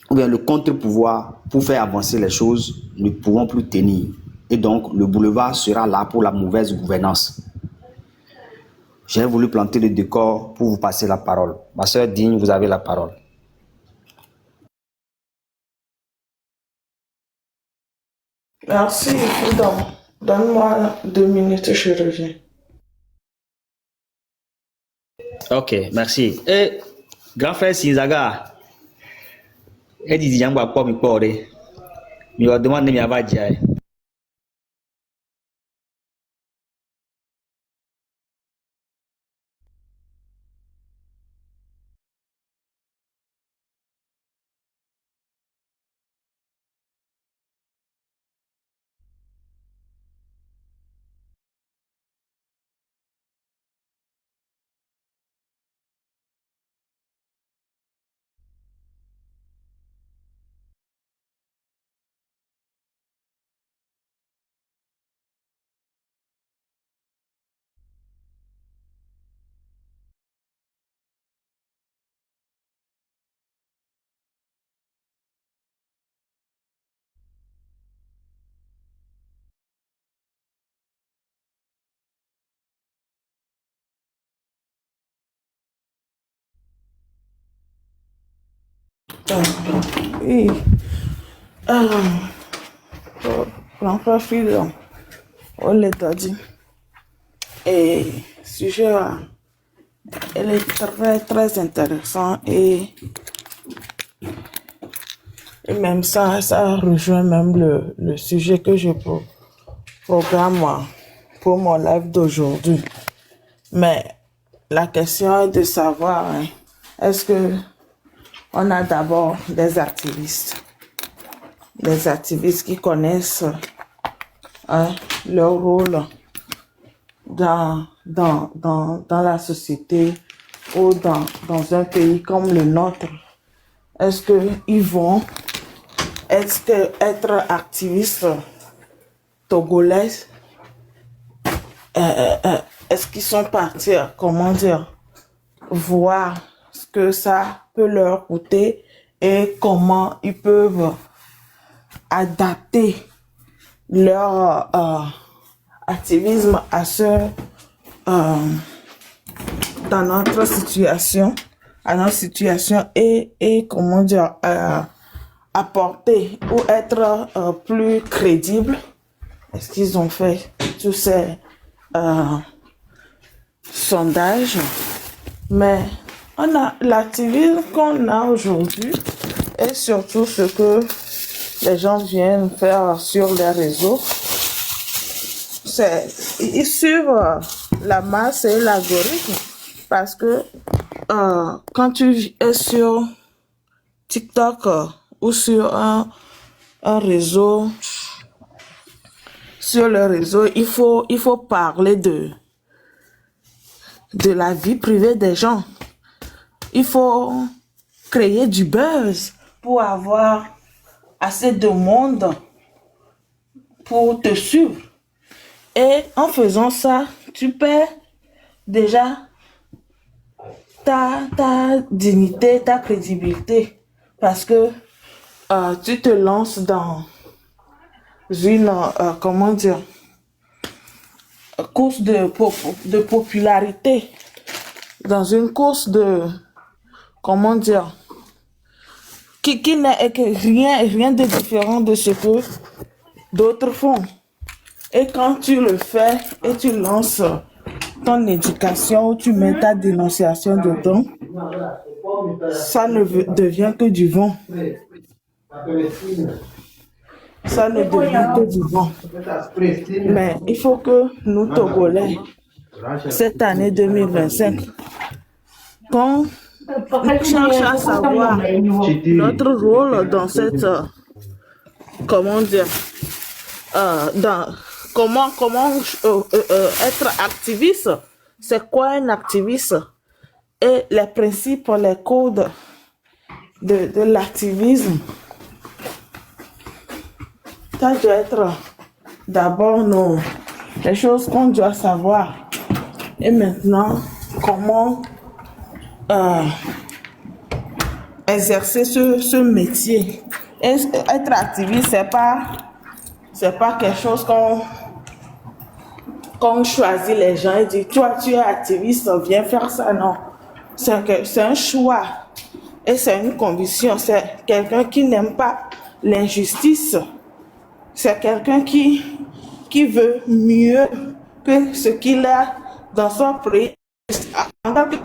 ou bien le contre-pouvoir pour faire avancer les choses ne pourront plus tenir. Et donc, le boulevard sera là pour la mauvaise gouvernance. J'ai voulu planter le décor pour vous passer la parole. Ma sœur Digne, vous avez la parole. Merci, donne-moi 2 minutes, je reviens. Ok, merci. Et grand frère Sinzaga, elle dit qu'il pas mi porte. Mi va demander mi ava dire. Oui. L'emploi freedom, on l'a dit. Et sujet, elle est très très intéressant et même ça rejoint même le sujet que je programme pour mon live d'aujourd'hui. Mais la question est de savoir, est-ce que on a d'abord des activistes qui connaissent leur rôle dans la société ou dans un pays comme le nôtre. Est-ce qu'ils vont être activistes togolais? Est-ce qu'ils sont partis, voir ce que ça peut leur coûter et comment ils peuvent adapter leur activisme à dans notre situation, à notre situation et comment dire, apporter ou être plus crédible. Est-ce qu'ils ont fait tous ces sondages? Mais on a l'activisme qu'on a aujourd'hui et surtout ce que les gens viennent faire sur les réseaux. Ils suivent la masse et l'algorithme parce que quand tu es sur TikTok ou sur un réseau, sur le réseau, il faut parler de la vie privée des gens. Il faut créer du buzz pour avoir assez de monde pour te suivre. Et en faisant ça, tu perds déjà ta dignité, ta crédibilité. Parce que tu te lances dans une, comment dire, course de popularité. Dans une course de, comment dire, qui n'est rien de différent de ce que d'autres font. Et quand tu le fais et tu lances ton éducation, tu mets ta dénonciation dedans, ça ne devient que du vent. Ça ne devient que du vent. Mais il faut que nous, Togolais, cette année 2025, qu'on cherche à savoir notre rôle dans cette, comment dire, comment être activiste, c'est quoi un activiste et les principes, les codes de l'activisme. Ça doit être d'abord les choses qu'on doit savoir et maintenant comment exercer ce métier. Et être activiste, c'est pas quelque chose qu'on choisit les gens et dit toi tu es activiste, viens faire ça. Non, c'est un choix et c'est une conviction. C'est quelqu'un qui n'aime pas l'injustice. C'est quelqu'un qui veut mieux que ce qu'il a dans son pays. En tant que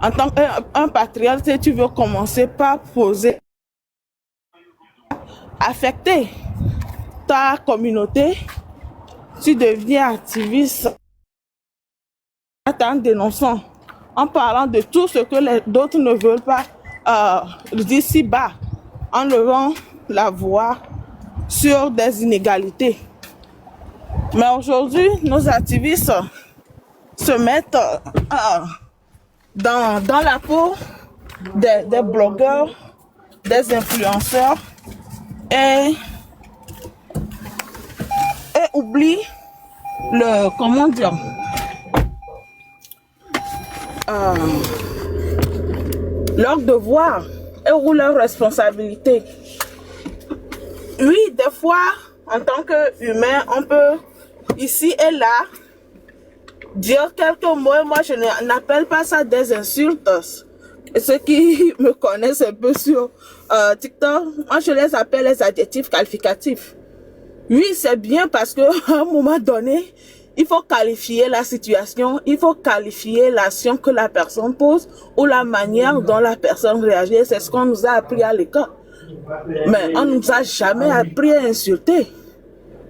en tant qu'un patriote, tu veux commencer par poser, affecter ta communauté, tu deviens activiste en dénonçant, en parlant de tout ce que d'autres ne veulent pas d'ici bas, en levant la voix sur des inégalités. Mais aujourd'hui, nos activistes se mettent dans la peau des blogueurs, des influenceurs et oublient comment dire, leur devoir ou leur responsabilité. Oui, des fois, en tant qu'humain, on peut ici et là dire quelques mots. Moi, je n'appelle pas ça des insultes. Et ceux qui me connaissent un peu sur TikTok, moi, je les appelle les adjectifs qualificatifs. Oui, c'est bien parce qu'à un moment donné, il faut qualifier la situation, il faut qualifier l'action que la personne pose ou la manière dont la personne réagit. C'est ce qu'on nous a appris à l'école. Mais on ne nous a jamais appris à insulter.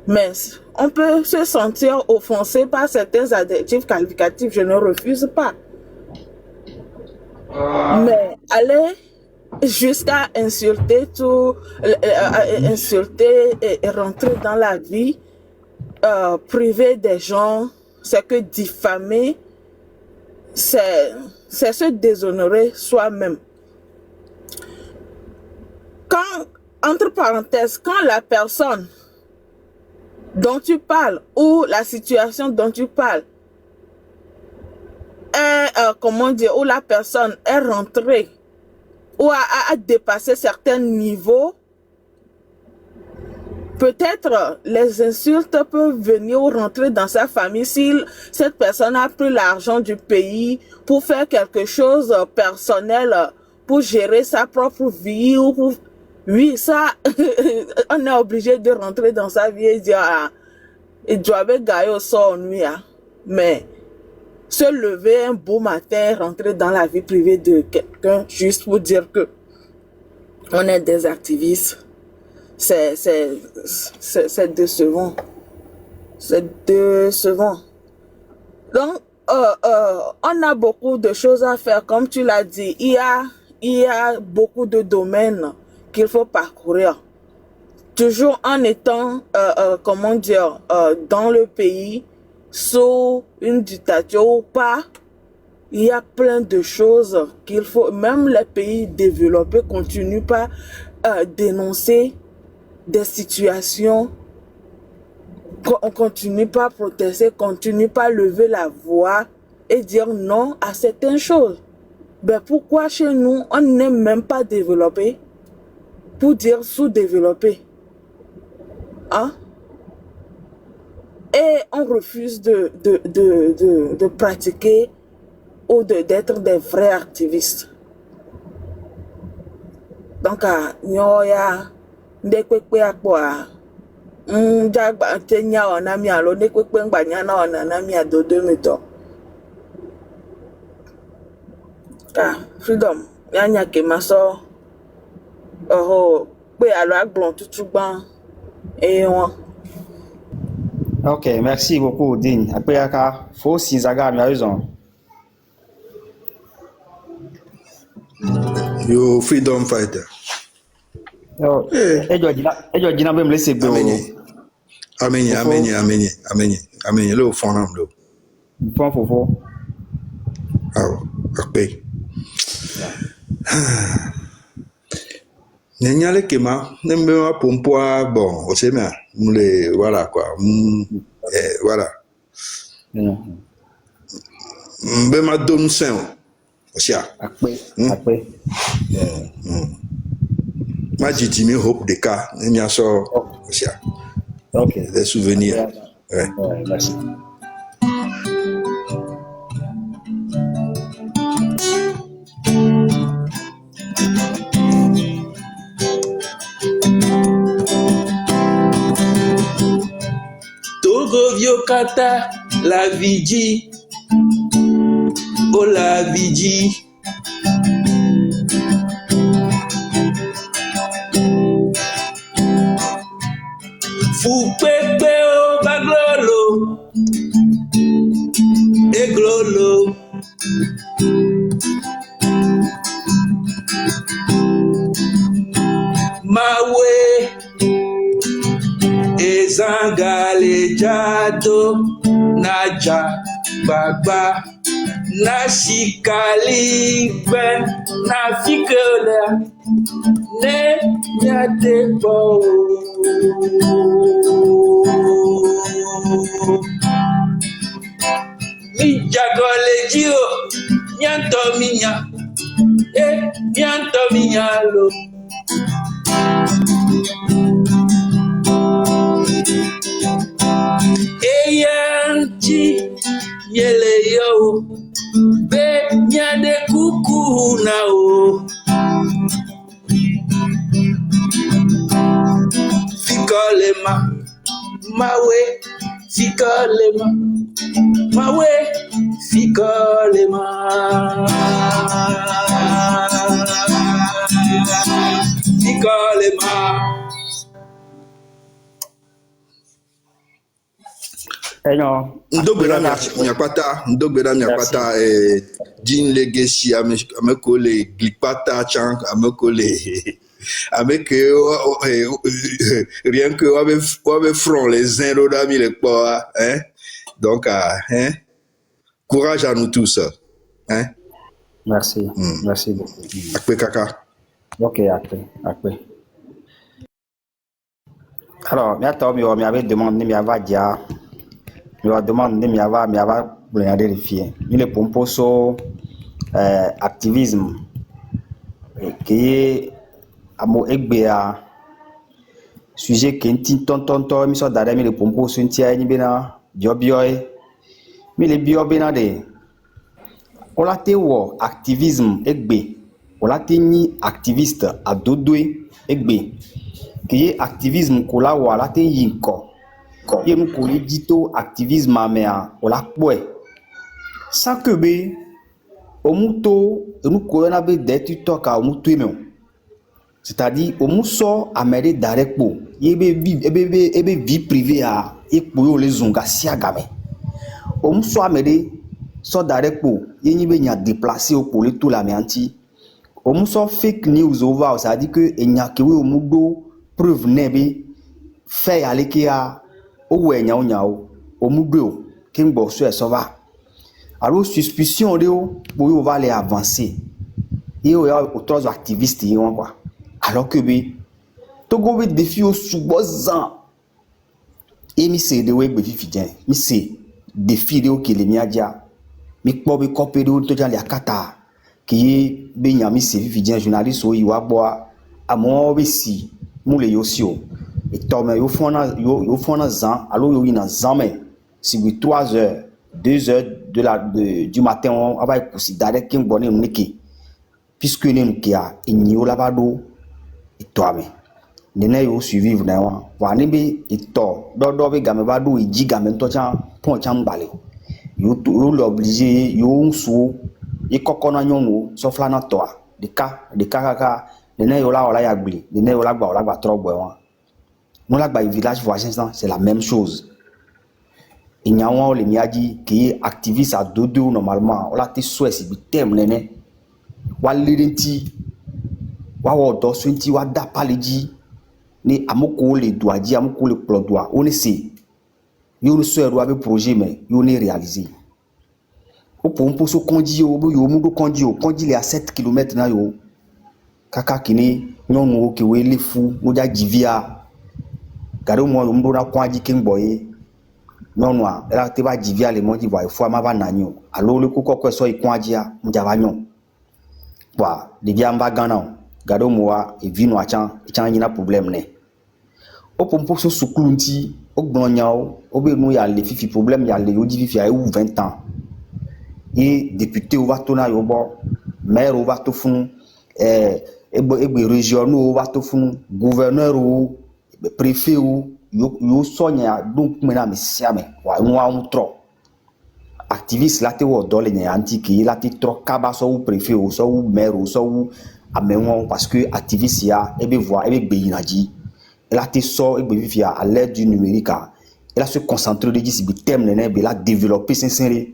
Mais on peut se sentir offensé par certains adjectifs qualificatifs, je ne refuse pas. Mais aller jusqu'à insulter insulter et rentrer dans la vie privée des gens, c'est que diffamer, c'est se déshonorer soi-même. Quand, entre parenthèses, quand la personne dont tu parles ou la situation dont tu parles est, comment dire, où la personne est rentrée ou a dépassé certains niveaux peut-être les insultes peuvent venir ou rentrer dans sa famille si cette personne a pris l'argent du pays pour faire quelque chose personnel, pour gérer sa propre vie ou pour... Oui, ça, on est obligé de rentrer dans sa vie et dire, ah, il doit avoir gagné au sort nuit, hein. Mais se lever un beau matin, rentrer dans la vie privée de quelqu'un juste pour dire que on est des activistes, c'est décevant. C'est décevant. Donc, on a beaucoup de choses à faire, comme tu l'as dit. Il y a beaucoup de domaines qu'il faut parcourir. Toujours en étant, comment dire, dans le pays, sous une dictature ou pas, il y a plein de choses qu'il faut, même les pays développés continuent pas dénoncer des situations, on continue pas à protester, continue pas à lever la voix et dire non à certaines choses. Ben pourquoi chez nous, on n'est même pas développé pour dire sous-développé? Hein? Et on refuse de pratiquer ou d'être des vrais activistes. Donc, nyoya, ndekwe akwa, jagba tenya onami alo, ndekwe ngba na onami adodo meto. Freedom, yanya ke maso, pe alo agbon tutu ban, et on. Ok, merci beaucoup, Dean. Après, il faut si Zaga a raison. You freedom fighter. Et Dina même laisser go. Amenye. Le fond là. Fond fofo. Ah, ok. Nyanyale kema, nembe ma pompoa bon, osema, mule voilà quoi. Voilà. Mbe ma dom sen. Osia. Après. Ma jitimi hope de cas, nemia so osia. OK. Des souvenirs. Ouais. Merci. Viokata la vidi, oh la vidi. Fou pepe o baglolo, e glolo. Mawe Zangalejado Naja Baba Nashikalibe Nafikele Ne Yadebo Mi Jagolejio Nyanto minya Nyanto minyalo Eyanji nyele yo be nyade kuku na o fikolema mawe fikolema mawe fikolema fikolema. Ndogbera nyakpata Jean Legacy amekole glikpata chang amekole avec rien que on avait front les uns l'autre ami les pas hein donc hein courage à nous tous hein. Merci. Merci beaucoup. Après kaka. OK, après. Alors, mi avait demandé mi avait dia mi va demander miava vérifier il est pour poso activisme qui amo egbea sujet kenti tontonto mi so dare mi le pompo suntia ni bena biobioy mi le bio bena de ola te wo activisme egbe ola te ni activiste adodwe egbe ki activisme ko la wa la te yinko ye mu ko dito activisme amea ola poe sans que be omuto enu ko na be de tu toka omuto eme c'est-à-dire omuso amede darekpo ebe vie privée a ekpo les zonga siagame omuso amede so darekpo yenyi be nya déplacer au le tout la mianti omuso fake news over ça dit que enya kewe omudo preuve nebe fait aller ki a owe nyao omudo kingbo so esova alors suspicion de o on va aller avancer et autres activistes y ont quoi alors que oui togo be défi au subozan et mi se de we gbe fifidien mi se défi de o kele mi adia mi kpo be copé de o to jan le akata ki be nya mi se fifidien journaliste o yiwa bo amo be si mu le yosio et to me yo fona zan alors yo ina zan me si 3 heures 2 heures du matin on va considérer qu'un bonnet niki puisque nous kia inyo labado et toi mais nene yo suivre na wa ni be ito do be game bado iji game to chan pon chan gbale yo l'obligé yo nso e kokona nyonwo so fla na to de ka nene yo la ola ya gbele nene yo la gba trop wa nous la gba village voisin c'est la même chose. Il y a un qui est activiste à dodo normalement. On l'a été souhait si bitem nene. Wa lidenti. Wa wodo swinti wa da paliji. Ni amoko le doit di amoko le plodwa. On essaie. Yo le souhait doit be projet mais yo ne réalisé. O pompo so konji yo mudo konji le à 7 km na yo. Kaka kini nyonwo ke we le fu mo ja jivia. Garo mo mudo na konji kingboye. Non noa ela te ba jivia le monji va fo ma ba nanyo alo le kokoko so ikwajia mjava nyon wa de bia mba gana gado moa e vino achan nyina problème ne o pompo so sukulunti o gbonyao o be no ya le fifi problème ya le yodi fifi a 20 ans et député o va tona yo bo maire o va to fun egbe région o va to fun gouverneur o préfet o yo sonya donc mena me siame wa nwa tro activiste la te wo dole nya antiki la te tro kaba so ou préfet ou so ou maire ou so ou amenwo parce que activiste ya ebe voix ebe beyinaji la te so ebe vivia à l'aide du numérique et la se concentrer de disi bitem nene be la développer sincèrement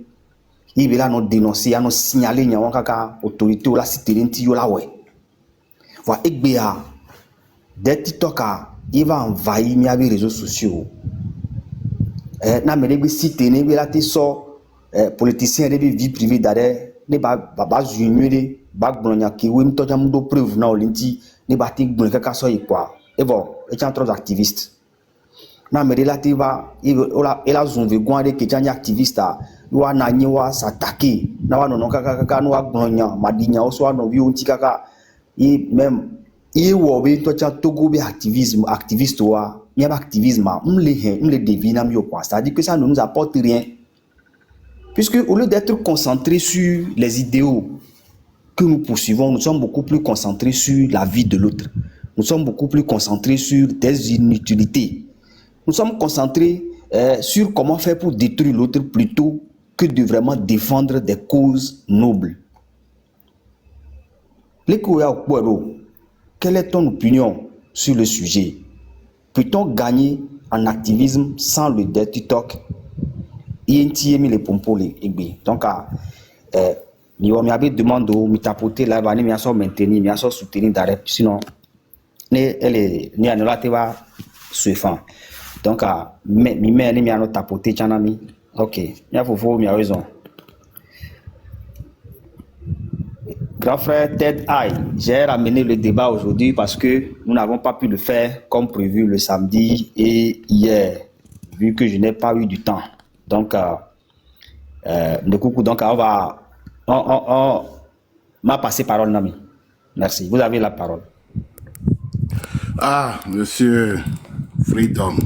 il be la non dénoncer non signaler nya kaka autorité ou la citerinti yo la we wa egbe a de TikTok il va envahir mes réseaux sociaux. Na me debe cité ne be la te so politicien de vie privée d'are ne ba zunure ba gblonya ki we mto jam do preuve na olinti ne ba ti gbon kaka so ikwa et bon et chan trop activiste na me de la te va il a zunve gwan de ke chan activiste wa na nyi wa s'attaquer na wa no kaka no wa gblonya madinya o so no bi onti kaka et même il wobe to cha togo be activiste wa mi activisme le devina mieux quoi ça dit que ça ne nous apporte rien puisque au lieu d'être concentré sur les idéaux que nous poursuivons nous sommes beaucoup plus concentrés sur la vie de l'autre nous sommes beaucoup plus concentrés sur des inutilités nous sommes concentrés sur comment faire pour détruire l'autre plutôt que de vraiment défendre des causes nobles. Quelle est ton opinion sur le sujet? Peut-on gagner en activisme sans le dirty talk? Les pompos donc il m'avait demandé de tapoter là bas ni bien sûr maintenir bien sûr soutenir d'arrêt sinon elle est ni anola te va suivant donc mais ni bien tapoter chanami ok il faut mi a raison. Grand frère Ted Ai, j'ai ramené le débat aujourd'hui parce que nous n'avons pas pu le faire comme prévu le samedi et hier, vu que je n'ai pas eu du temps. Donc, on m'a passé parole, Nami. Merci. Vous avez la parole. Ah, monsieur Freedom.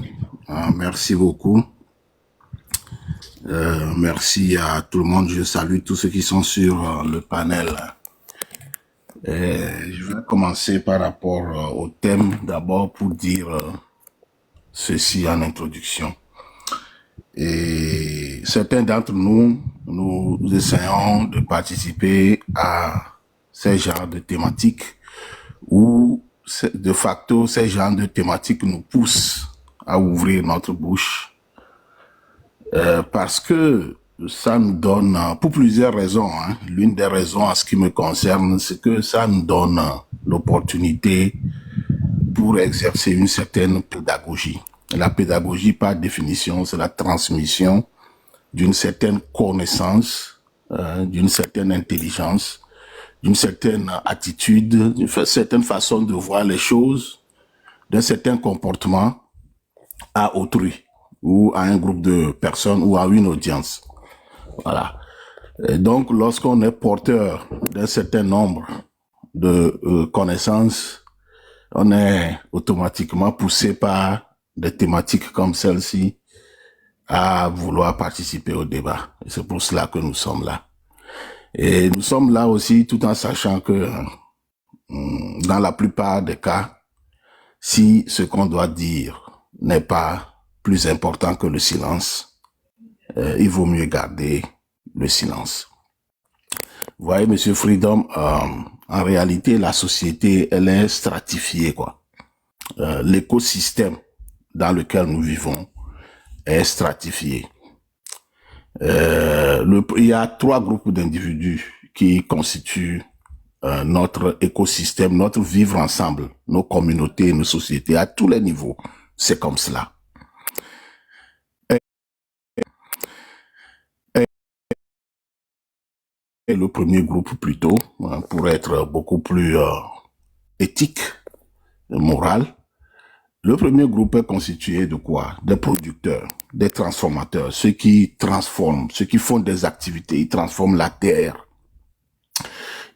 Merci beaucoup. Merci à tout le monde. Je salue tous ceux qui sont sur le panel. Je vais commencer par rapport au thème d'abord pour dire ceci en introduction. Et certains d'entre nous, nous essayons de participer à ces genres de thématiques où, de facto, ces genres de thématiques nous poussent à ouvrir notre bouche parce que ça nous donne, pour plusieurs raisons, hein, l'une des raisons en ce qui me concerne, c'est que ça nous donne l'opportunité pour exercer une certaine pédagogie. La pédagogie, par définition, c'est la transmission d'une certaine connaissance, d'une certaine intelligence, d'une certaine attitude, d'une certaine façon de voir les choses, d'un certain comportement à autrui, ou à un groupe de personnes, ou à une audience. Voilà. Et donc, lorsqu'on est porteur d'un certain nombre de connaissances, on est automatiquement poussé par des thématiques comme celle-ci à vouloir participer au débat. Et c'est pour cela que nous sommes là. Et nous sommes là aussi tout en sachant que dans la plupart des cas, si ce qu'on doit dire n'est pas plus important que le silence, il vaut mieux garder le silence. Vous voyez, Monsieur Freedom, en réalité, la société, elle est stratifiée, quoi. L'écosystème dans lequel nous vivons est stratifié. Il y a 3 groupes d'individus qui constituent notre écosystème, notre vivre ensemble, nos communautés, nos sociétés, à tous les niveaux. C'est comme cela. Et le premier groupe plutôt, pour être beaucoup plus éthique, moral. Le premier groupe est constitué de quoi? Des producteurs, des transformateurs, ceux qui transforment, ceux qui font des activités, ils transforment la terre.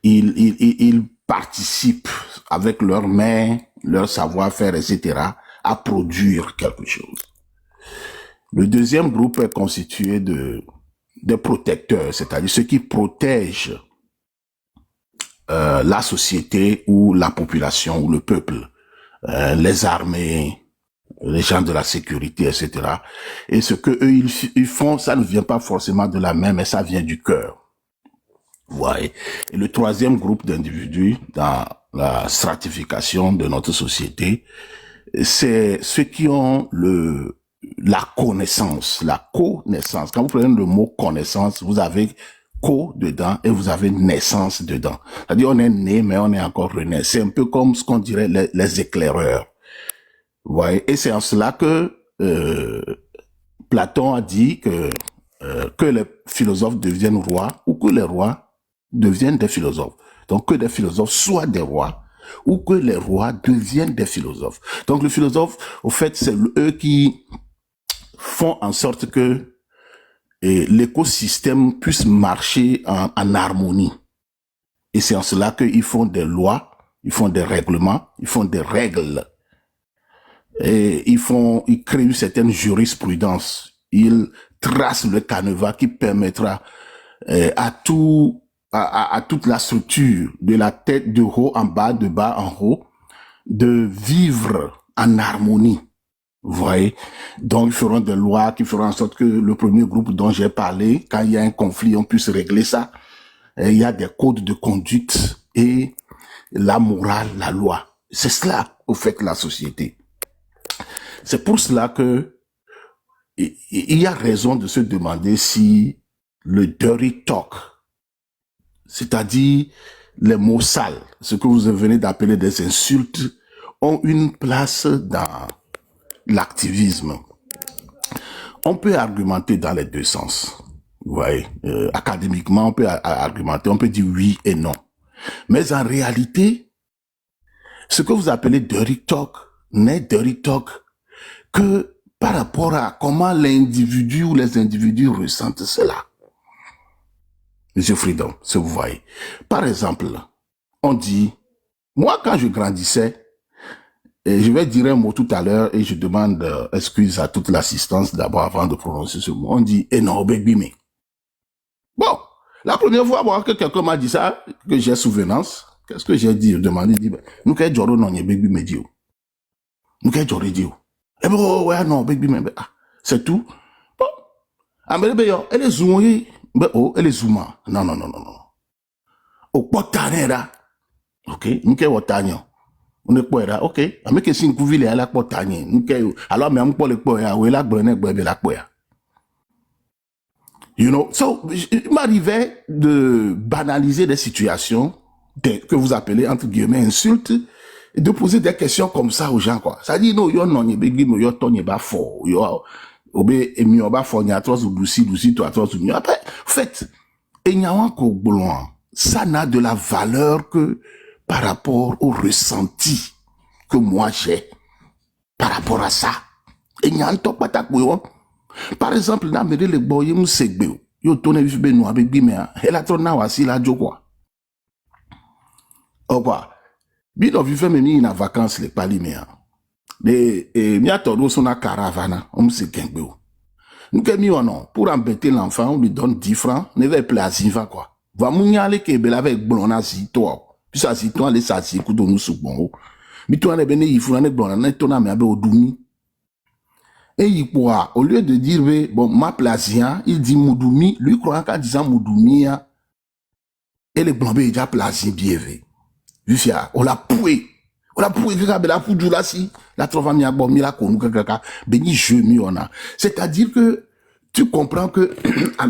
Ils participent avec leurs mains, leur savoir-faire, etc., à produire quelque chose. Le deuxième groupe est constitué des protecteurs, c'est-à-dire ceux qui protègent la société ou la population ou le peuple. Les armées, les gens de la sécurité, etc. Et ce que eux ils font, ça ne vient pas forcément de la main, mais ça vient du cœur. Vous voyez. Et le troisième groupe d'individus dans la stratification de notre société, c'est ceux qui ont la connaissance, la connaissance. Quand vous prenez le mot connaissance, vous avez co dedans et vous avez naissance dedans. C'est-à-dire on est né mais on est encore rené. C'est un peu comme ce qu'on dirait les éclaireurs. Vous voyez? Et c'est en cela que Platon a dit que les philosophes deviennent rois ou que les rois deviennent des philosophes. Donc que des philosophes soient des rois ou que les rois deviennent des philosophes. Donc le philosophe, au fait, c'est eux qui font en sorte que et l'écosystème puisse marcher en harmonie. Et c'est en cela qu'ils font des lois, ils font des règlements, ils font des règles. Et ils créent une certaine jurisprudence. Ils tracent le canevas qui permettra à toute la structure, de la tête de haut en bas, de bas en haut, de vivre en harmonie. Vous voyez? Donc, ils feront des lois qui feront en sorte que le premier groupe dont j'ai parlé, quand il y a un conflit, on puisse régler ça. Et il y a des codes de conduite et la morale, la loi. C'est cela, au fait, la société. C'est pour cela que il y a raison de se demander si le dirty talk, c'est-à-dire les mots sales, ce que vous venez d'appeler des insultes, ont une place dans l'activisme. On peut argumenter dans les deux sens. Vous voyez, académiquement, on peut argumenter, on peut dire oui et non. Mais en réalité, ce que vous appelez dirty talk n'est dirty talk que par rapport à comment l'individu ou les individus ressentent cela. Monsieur Freedom, si vous voyez. Par exemple, on dit, moi quand je grandissais, Et je vais dire un mot tout à l'heure et je demande excuse à toute l'assistance d'abord avant de prononcer ce mot. On dit Enobégbime. Bon, la première fois bon, que quelqu'un m'a dit ça, que j'ai souvenance, qu'est-ce que j'ai dit? Demandé, dit, nous qu'est-ce que non Bégbime dit? Nous qu'est-ce que dit? Eh ben, ouais, non, Bégbime, c'est tout. Bon, elle est zoomée, elle est zoomée. Non. Au potané là, ok, nous qu'est-ce que on est quoi là, ok, mais que si nous pouvons aller à la potagne, nous qu'est alors mais on peut le quoi, ou la bonne la quoi. You know, so il m'arrivait de banaliser des situations que vous appelez entre guillemets insultes et de poser des questions comme ça aux gens quoi. Ça dit non, yo non, yo ton ba fort, yo obé emi oba fort nya trois ou douci toi trois ou après fait et nya wan ko blon. Ça n'a de la valeur que par rapport au ressenti que moi j'ai par rapport à ça. Et nya nto patak bo. Par exemple, dans les boys, nous segbe, yo tourne vif beno avec bime, elle a tourné aussi la jo quoi. Au quoi. Bino vive même ni na vacances les palimea. De mi atodo son na caravane, on se gengbe. Nous que mi non, pour embêter l'enfant, on lui donne 10 francs, ne va plaisir quoi. Va mounyale ke bela avec blona si toi. Puis ça si toi les ça si ku do nous sou bon. Mi toi ne bene il faut na blona na tona me abe odumi. Et il pourra, au lieu de dire, bon, ma plaisir, il dit Moudoumi, lui croyant qu'en disant Moudoumi, et les blancs, il déjà plaisir bien vu. Jusqu'à, on l'a poué, que la poudre là, si, la trouva mi a bon, mi la konu, béni je mi on a. C'est-à-dire que, tu comprends que,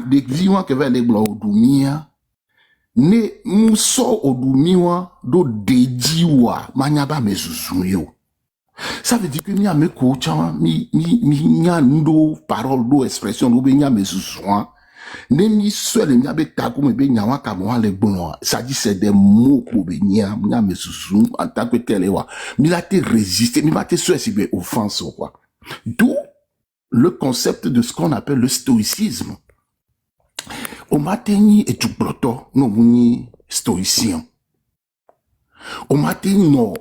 des clients qui veulent les blancs au doumi, ne, mousso au doumi, do dédi wa, manyaba me yo. Ça veut dire que mi a me coach, mi nya ndo parole do expression do be nya me soin. Ne mi seul mi a be takou me be nya wa ka mo le bon. Ça dit c'est des mots pour be nya me sousou en tant que tel wa. Mi la te résister, mi va te souhaiter si be offense quoi. D'où le concept de ce qu'on appelle le stoïcisme. Au matini et tout proto, no muni stoïcien. Au matini no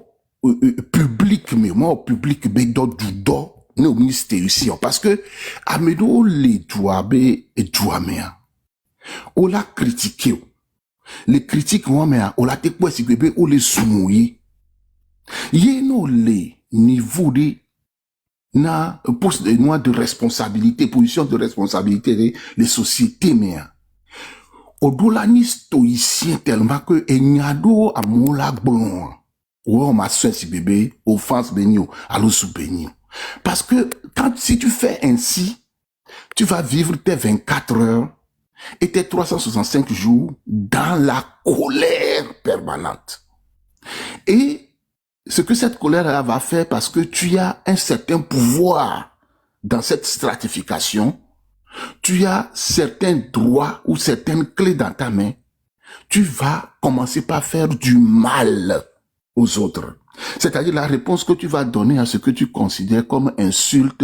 public mais moi public be do du do no ministère parce que amedo les douabe et douamea on l'a critiqué les critiques moi mais on l'a te quoi si bébé on les soumouiller yé no les niveau de na poste de moi de responsabilité position de responsabilité les sociétés mais au-delà ni stoïcien tellement que enyado amola blon. Ouais, ma soeur, si bébé, offense bénio, allô sous bénio. Parce que, si tu fais ainsi, tu vas vivre tes 24 heures et tes 365 jours dans la colère permanente. Et ce que cette colère-là va faire parce que tu as un certain pouvoir dans cette stratification, tu as certains droits ou certaines clés dans ta main, tu vas commencer par faire du mal aux autres. C'est-à-dire la réponse que tu vas donner à ce que tu considères comme insulte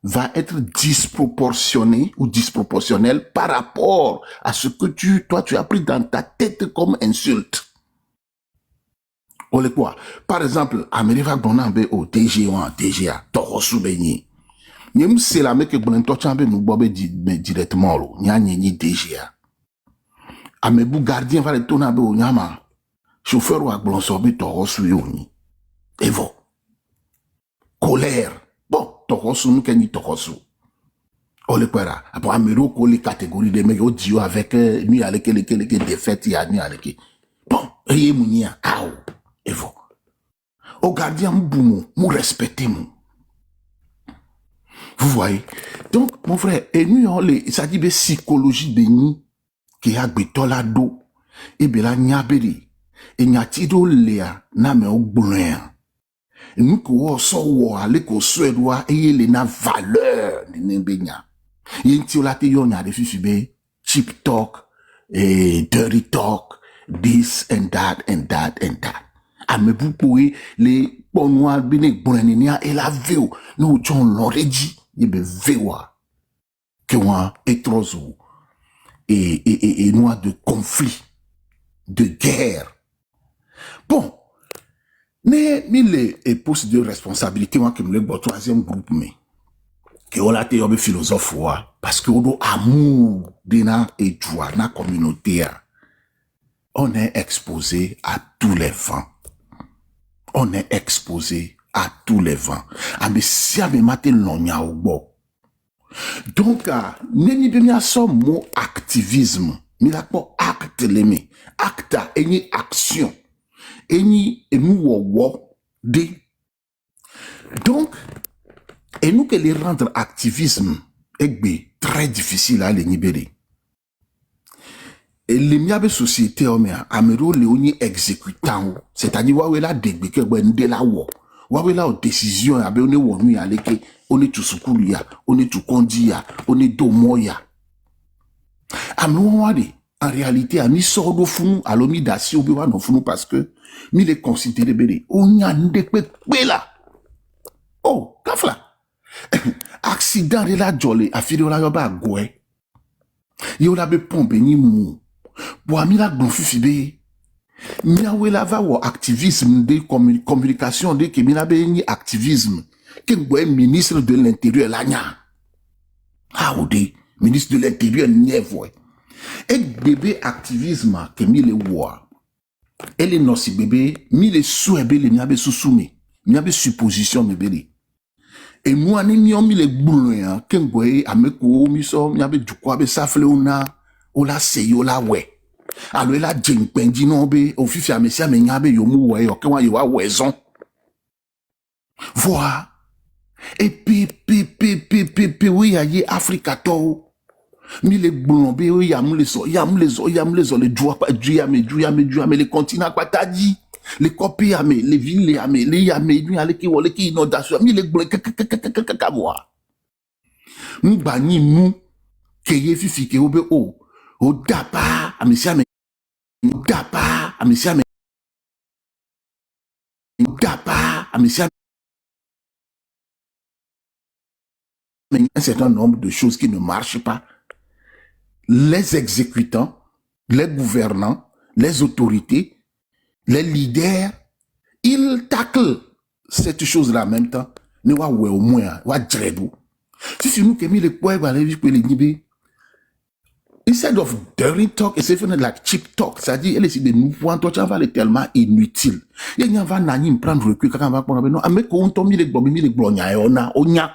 va être disproportionnée ou disproportionnelle par rapport à ce que toi tu as pris dans ta tête comme insulte. Ole quoi? Par exemple, Ameriva Bonambe au DG1, DGA, Torosu Benyi. Nyem c'est la mec que Bonento Chambe nous bobe directement lo. Ni DGA. Amebu gardien va le tonabe au Nyama. Chauffeur ou aglonsobe Torosu yoni. Evo. Colère. Bon, Torosu nous kenni Torosu. Ole quoi? Après Amero ko les catégories de mecs au dio avec ni avec les défaites ya ni avec. Bon, eye mounia kao. Evo. Au gardien mou mou respecter mou. Vous voyez? Donc, mon frère, et nous, ça dit, psychologie de nous, qui a betola do, et bela nyabeli, et nyatido lea, na me ogboulen. Et nous, ko so wa, le ko suédois, et les na valeur, de nembenya. Yen ti olate yon ya de fifibe, cheap talk, et dirty talk, this and that and that and that. Ame vous pouvez les bonnois bine bonenia et la veo, nous, John Loreji, yebe vewa que moi étrozo et noir de conflit de guerre. Bon, Ne mille et poste de responsabilité moi qui me le troisième groupe mais que on a été un philosophe parce que on a amour d'ena et joie na communauté on est exposé à tous les vents. On est exposé à tous les vents. Ah mais si à me mater l'onya au bo. Donc neni de mia so mot activisme. Mi la po acte leme. Acta eni action. Eni emu wo de. Donc et nous que les rendre activisme est très difficile à les libérer. Et les miabe société amero leoni exécutant, c'est-à-dire wa la degbe ke de la wo. Wa la décision abe on wo nu ya leke, on est tout sukulu ya, on est tout kondi ya, on est do moya. Amouade en réalité a mis sordo funu alomi dasi obi wa no funu parce que mi les considérer bele. On y a ndekpe là. Oh, kafla. Accident de la jolé a fini la yoba gwe. Yo la be pompe ni mou. Bo ami la bon fifi miawe la va wo activisme de communication de ke mina be ni activisme ke gwe ministre de l'intérieur la nya. Ah ode ministre de l'intérieur nievwe. Et bébé activisme ke mi le wo. Elle non si bébé mi le souebe le miabe sousoumi. Miabe supposition me beli. Et moi, ni on mi les boulons, kengwe, ameko, miso, miabe du quoi, be safle ona, ola seyo la we. Alors la jengpendi non be, au fifi a messia me nyabe yomu we, okwa yo wa wezon. Voilà. Et puis, oui, aye Africa to. Mi les boulons be, oui, yam les droits, les continents, quoi t'as dit? Les copies à mes, les villes à mes, les yamé, lui, allez qui, wole qui, inondation, mi les blé, kakawa. M'bani mou, keye fifi, ke obe o, o dapa, a messia me, dapa, a messia me, dapa, a messia me, un certain nombre de choses qui ne marchent pas. Les exécutants, les gouvernants, les autorités, les leaders, ils taclent cette chose-là en même temps. Ne wa we au moins, wa dredo. Si nous qui mis les points, va aller jusqu'à les niber. Instead of dirty talk, it's even like cheap talk. C'est-à-dire, elle est de nous voir, toi, tu vas aller tellement inutile. Il y a va nani me prendre recul, quand on va prendre, non, mais quand on tombe, les glogna, on y a.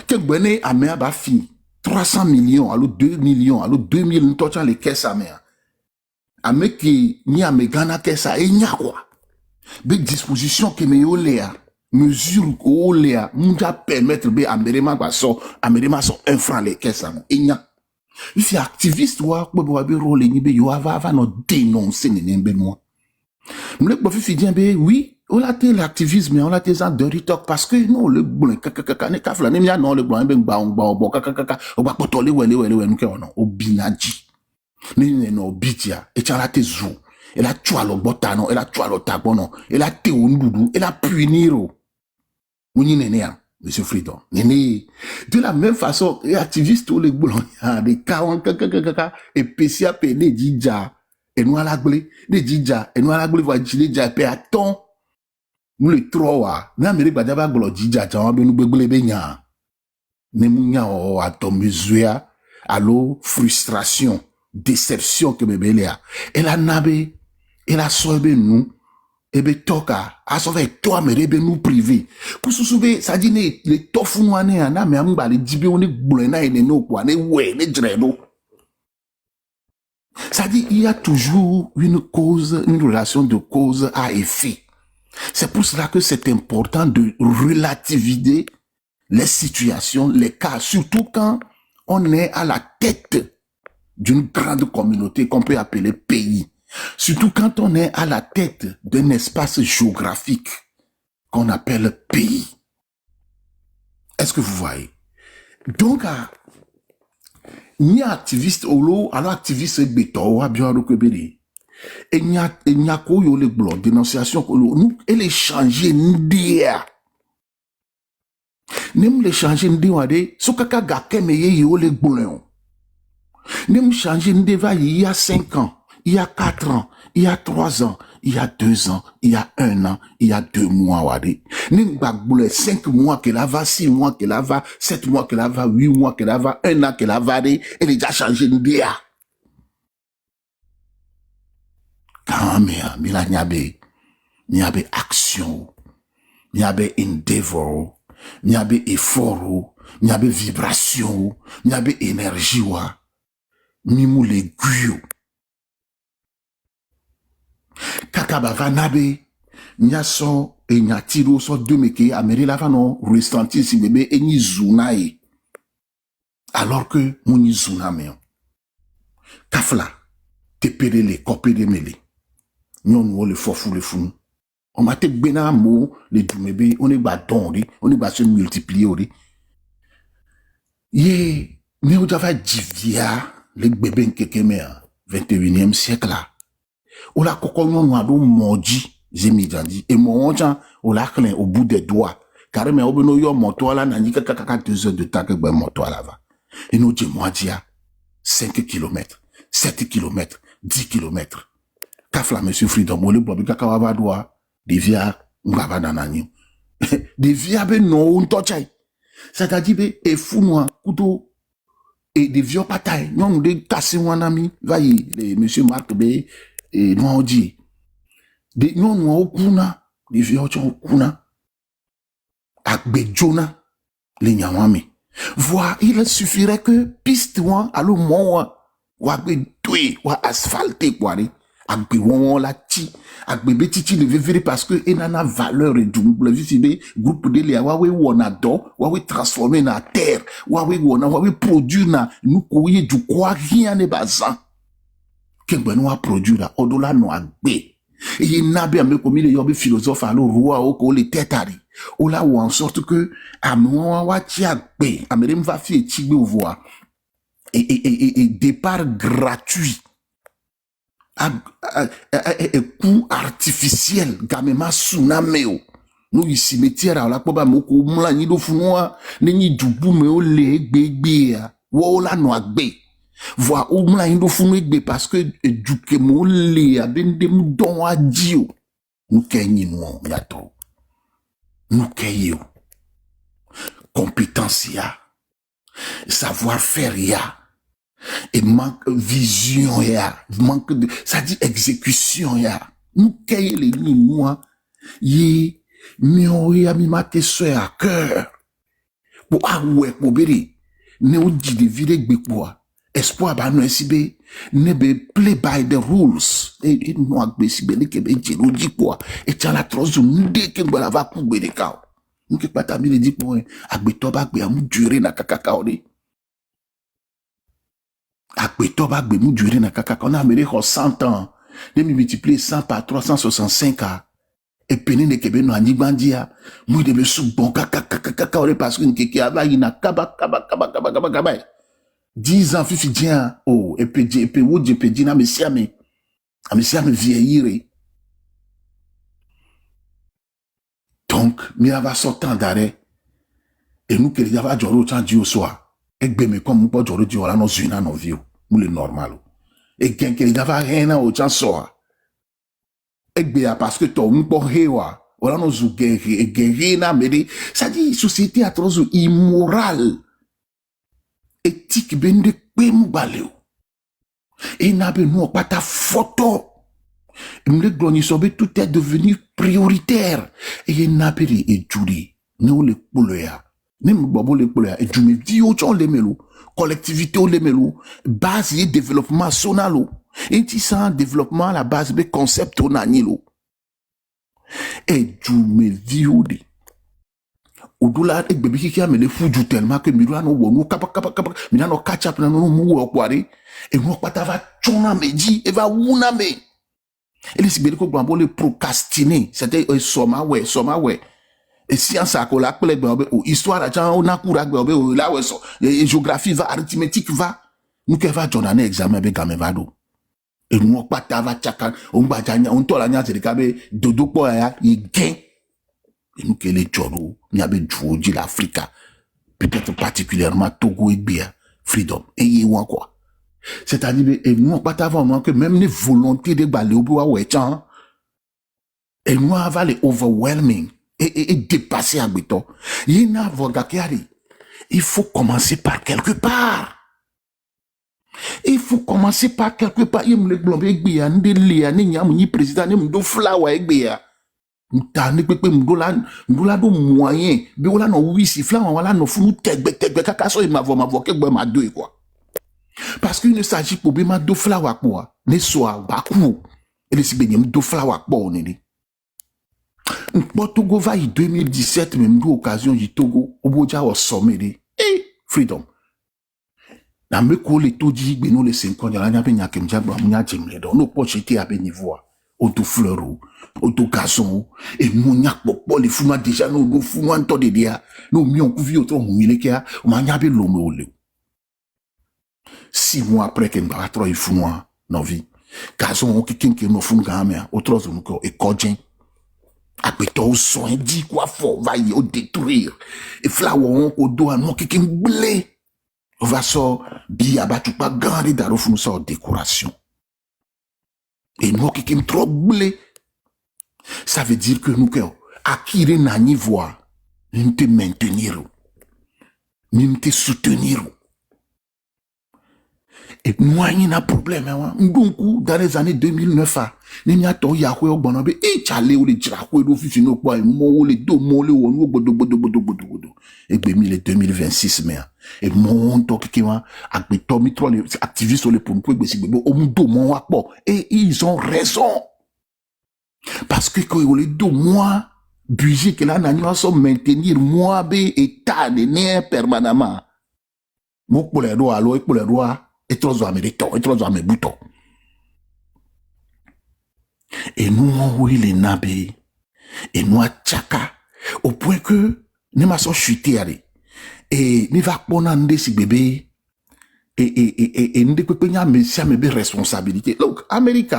Quel bonnet à mer va finir. 300 millions, alors 2 millions, alors 2 millions, toi, tu as les caisses à mer. Ame qui ni ame gana kesa e nya quoi. Be disposition que me yoléa, mesure ko yoléa, m'ja permettre be amerema ba so un franc les kesa e nya. Si activiste wa ko be rôle ni be yo va no dénoncer ni be moi. M'le bo fi dien be oui, on a été l'activisme on a été en dirty talk parce que non le blanc ne kafla ne mia non le blanc be ba o ba potole wele nous ke on o binaji. Non bitia et tu as la tezu et la tu as le botano et la tu as le tabono et la te undudu et la puniro muni nene monsieur Freedom nene de la même façon les activistes tous les boulons des 40 et PCA PD dija et nous à la glé des dija et nous à la glé va chile dija pe aton nous les trois na meri badaba glo dija jawa be nous beglé be nya ne munya o atomizuya allo frustration déception que bébé là et la nabe et la sobe nous et be toka a sauver toi mais be nous privé pour se souber ça dit les tofu no ane na me am ba le dibe on gblena ene no kwa ne we ne dredo ça dit il y a toujours une relation de cause à effet. C'est pour cela que c'est important de relativiser les situations, les cas, surtout quand on est à la tête d'une grande communauté qu'on peut appeler pays. Surtout quand on est à la tête d'un espace géographique qu'on appelle pays. Est-ce que vous voyez? Donc, ni activiste olo, alors activiste beto, bien recobéré. Et n'y a ko yo le blanc, dénonciation ko nous, elle est changée n'dia. Nem le changer n'dia de, so kaka ga kemeye yo le blanc. Nem changer n'deva il y a 5 ans, il y a 4 ans, il y a 3 ans, il y a 2 ans, il y a 1 an, il y a 2 mois, wadi. N'imba boule 5 mois qu'elle va, 6 mois qu'elle va, 7 mois qu'elle va, 8 mois qu'elle va, 1 an qu'elle va, elle est déjà changé d'idée. Quand même, il y a action, il y a endeavor, il y a effort, il y a vibration, il y a énergie, mimou l'aiguille. Kakabava nabe, nya so e nya tiro so de meke ameri lava no ressenti si bébé e ni zunae. Alors que mon ni zuname. Kafla, te perele, kopere mele. Nyon wo le fofou le fou. On m'a te bena mo le dumebe, on est baton, on est ba se multiplier. Ye, mais on va divia le bébé nkeke mea 21e siècle là. On la coconnon noado moji zemidandi et mon on la clé au bout des doigts car mais obeno yo moto la nani kaka 2 heures de temps que ben moto la va et nous dit moi dia 5 km 7 km 10 km kafla monsieur Freedom le bobi kaka wa doa devia ngaba nanani devia be no on tochai c'est-à-dire be e fou noir couteau et des vieux batailles non de casser mon ami vaille monsieur Marc B et nous on dit des non au kuna des vieux au kuna akbejona les nyawami voir il suffirait que piste wa allo mon wa betui wa asphalté quoi akbe won la ti akbe betiti le vivre parce que enana valeur et double vie groupe de les wa we wona do wa we transformer na terre wa we wona wa we produire na nous koye du quoi rien ne bazan que ben wa produire la odola no agbe et nabe ame comme le yobe philosophe allo roi o ko le tetari o la ou en sorte que amwa wa ti agbe amerem va fi tigbe au voir et départ gratuit coup artificiel gamema tsunami nous ici cimetière la poba moko mla ni do funwa ni dubu me o le gbegbe wo la no agbe voir o mla ni do funu egbe parce que duke mo le abende mu don adio nous kenyi no yato nous keyo compétence ya savoir faire ya et manque vision ya manque de ça dit exécution ya nous kay les ni moi yi mi o ya mi mate so à cœur pour awe pour beri ne o di de vire gbe po espoir ba no sibe ne be play by the rules et no agbe sibe ne ke be di lo di po et tient la trozo nde ke ngba la va ku gbe de ka nke pata mi le di po agbe to ba gbe amu durer na kakaka ori Akbetoba gbemu duré na kaka on a amené 100 ans de multiplier 100 par 365 ans et peine ne kebe no anigbandia mu de be su bon kaka parce que nkeke aba ina kaba 10 ans fifi dia oh et pe wo je pe dina mesiame vieillir donc mi va sortant d'arrêt et nous que va joro tant du au soir egbe me comme pas joro di ola no zuna no viu mu le normal et ken que va rien au chance soir egbe ya parce que to mu po hewa ola no zu guerre na me ça dit société a trop immoral éthique bende pe mu baleo et na be no pas ta photo me gloni sobe tout est devenu prioritaire et na be et juri no le poloya même bobo le poloya et du me di o chon le melo collectivité o le melo base et développement sonalo et ti sans développement la base be concept on anilo et du me di o de odula e bebe ki amele fuju tellement que mi no wonu kapa mi no catch up na no mu wo kware e mo pata va chona meji e va wuna me et les sibeli ko gbo le procrastiner c'était soma ouais et science à la histoire à on a cours là ouais so géographie va arithmétique va nous que va donner un examen avec gamevado et nous pas va chaka on ba janya on to la nya zerikabe dodo po ya il gain et nous que les joro n'y avait joué l'Afrique peut-être particulièrement Togo et Bia Freedom et y ou quoi c'est-à-dire et nous pas avant que même les volontés de baler au bois ouais chan Et nous avons les overwhelming et dépasser à béton. Il faut commencer par quelque part. Il faut commencer par quelque part. Il me blombe egbeya ndele ni nyamu ni président ni mdo flower egbeya. Nta ni pepe mdola do moyen. Be wala no wisi flower wala no funu tegbe kaka so mavo kegbe ma do quoi. Parce qu'il ne s'agit pas de do flower quoi. Ne soit bakou. Et le sibeni mdo flower quoi on est. Togo va y 2017 même d'occasion y Togo oboja au sommet freedom. Na me ko le to di gbe no le 5 ans la nya be nya kem jagba nya jimle do no po chete a be niveau auto fleur auto garçon et mo nya popo le fuma déjà no do fuma nto de dia no mi on ku vi auto mu ile kia o ma nya be lo me ole 6 mois après que mba tro il fuma no vi garçon o kikin ke no fuma ga me auto zo ko e kodjin apeto o soin di quoi fort va y au détruire et flower on ko do an kikin blé on va so bien abattu pas grandir dans le so décoration et nous qui me troublé ça veut dire que nous que acquérir na niveau nous te maintenir nous te soutenir et nous avons un problème donc dans les années 2009 ni nya to ya ko ogbono be e chale o le jira ko do fifi no po mo le do mo le wonu bodo et be mi le 2026 mais et mon to ki wa agbe to mi tro les activistes le pour gbe si gbe o mu do mo wa po et ils ont raison parce que ko le do moi budget que là na ni so maintenir moi be état de ne permanemment mo pour les droits alors pour les droits et trop américain et trop américain. Et nous, on les nabé, et nous, tchaka, au point que, nous m'avons chuté, et nous va prendre si bébé, et nous devons mais responsabilité. Donc, Amérique,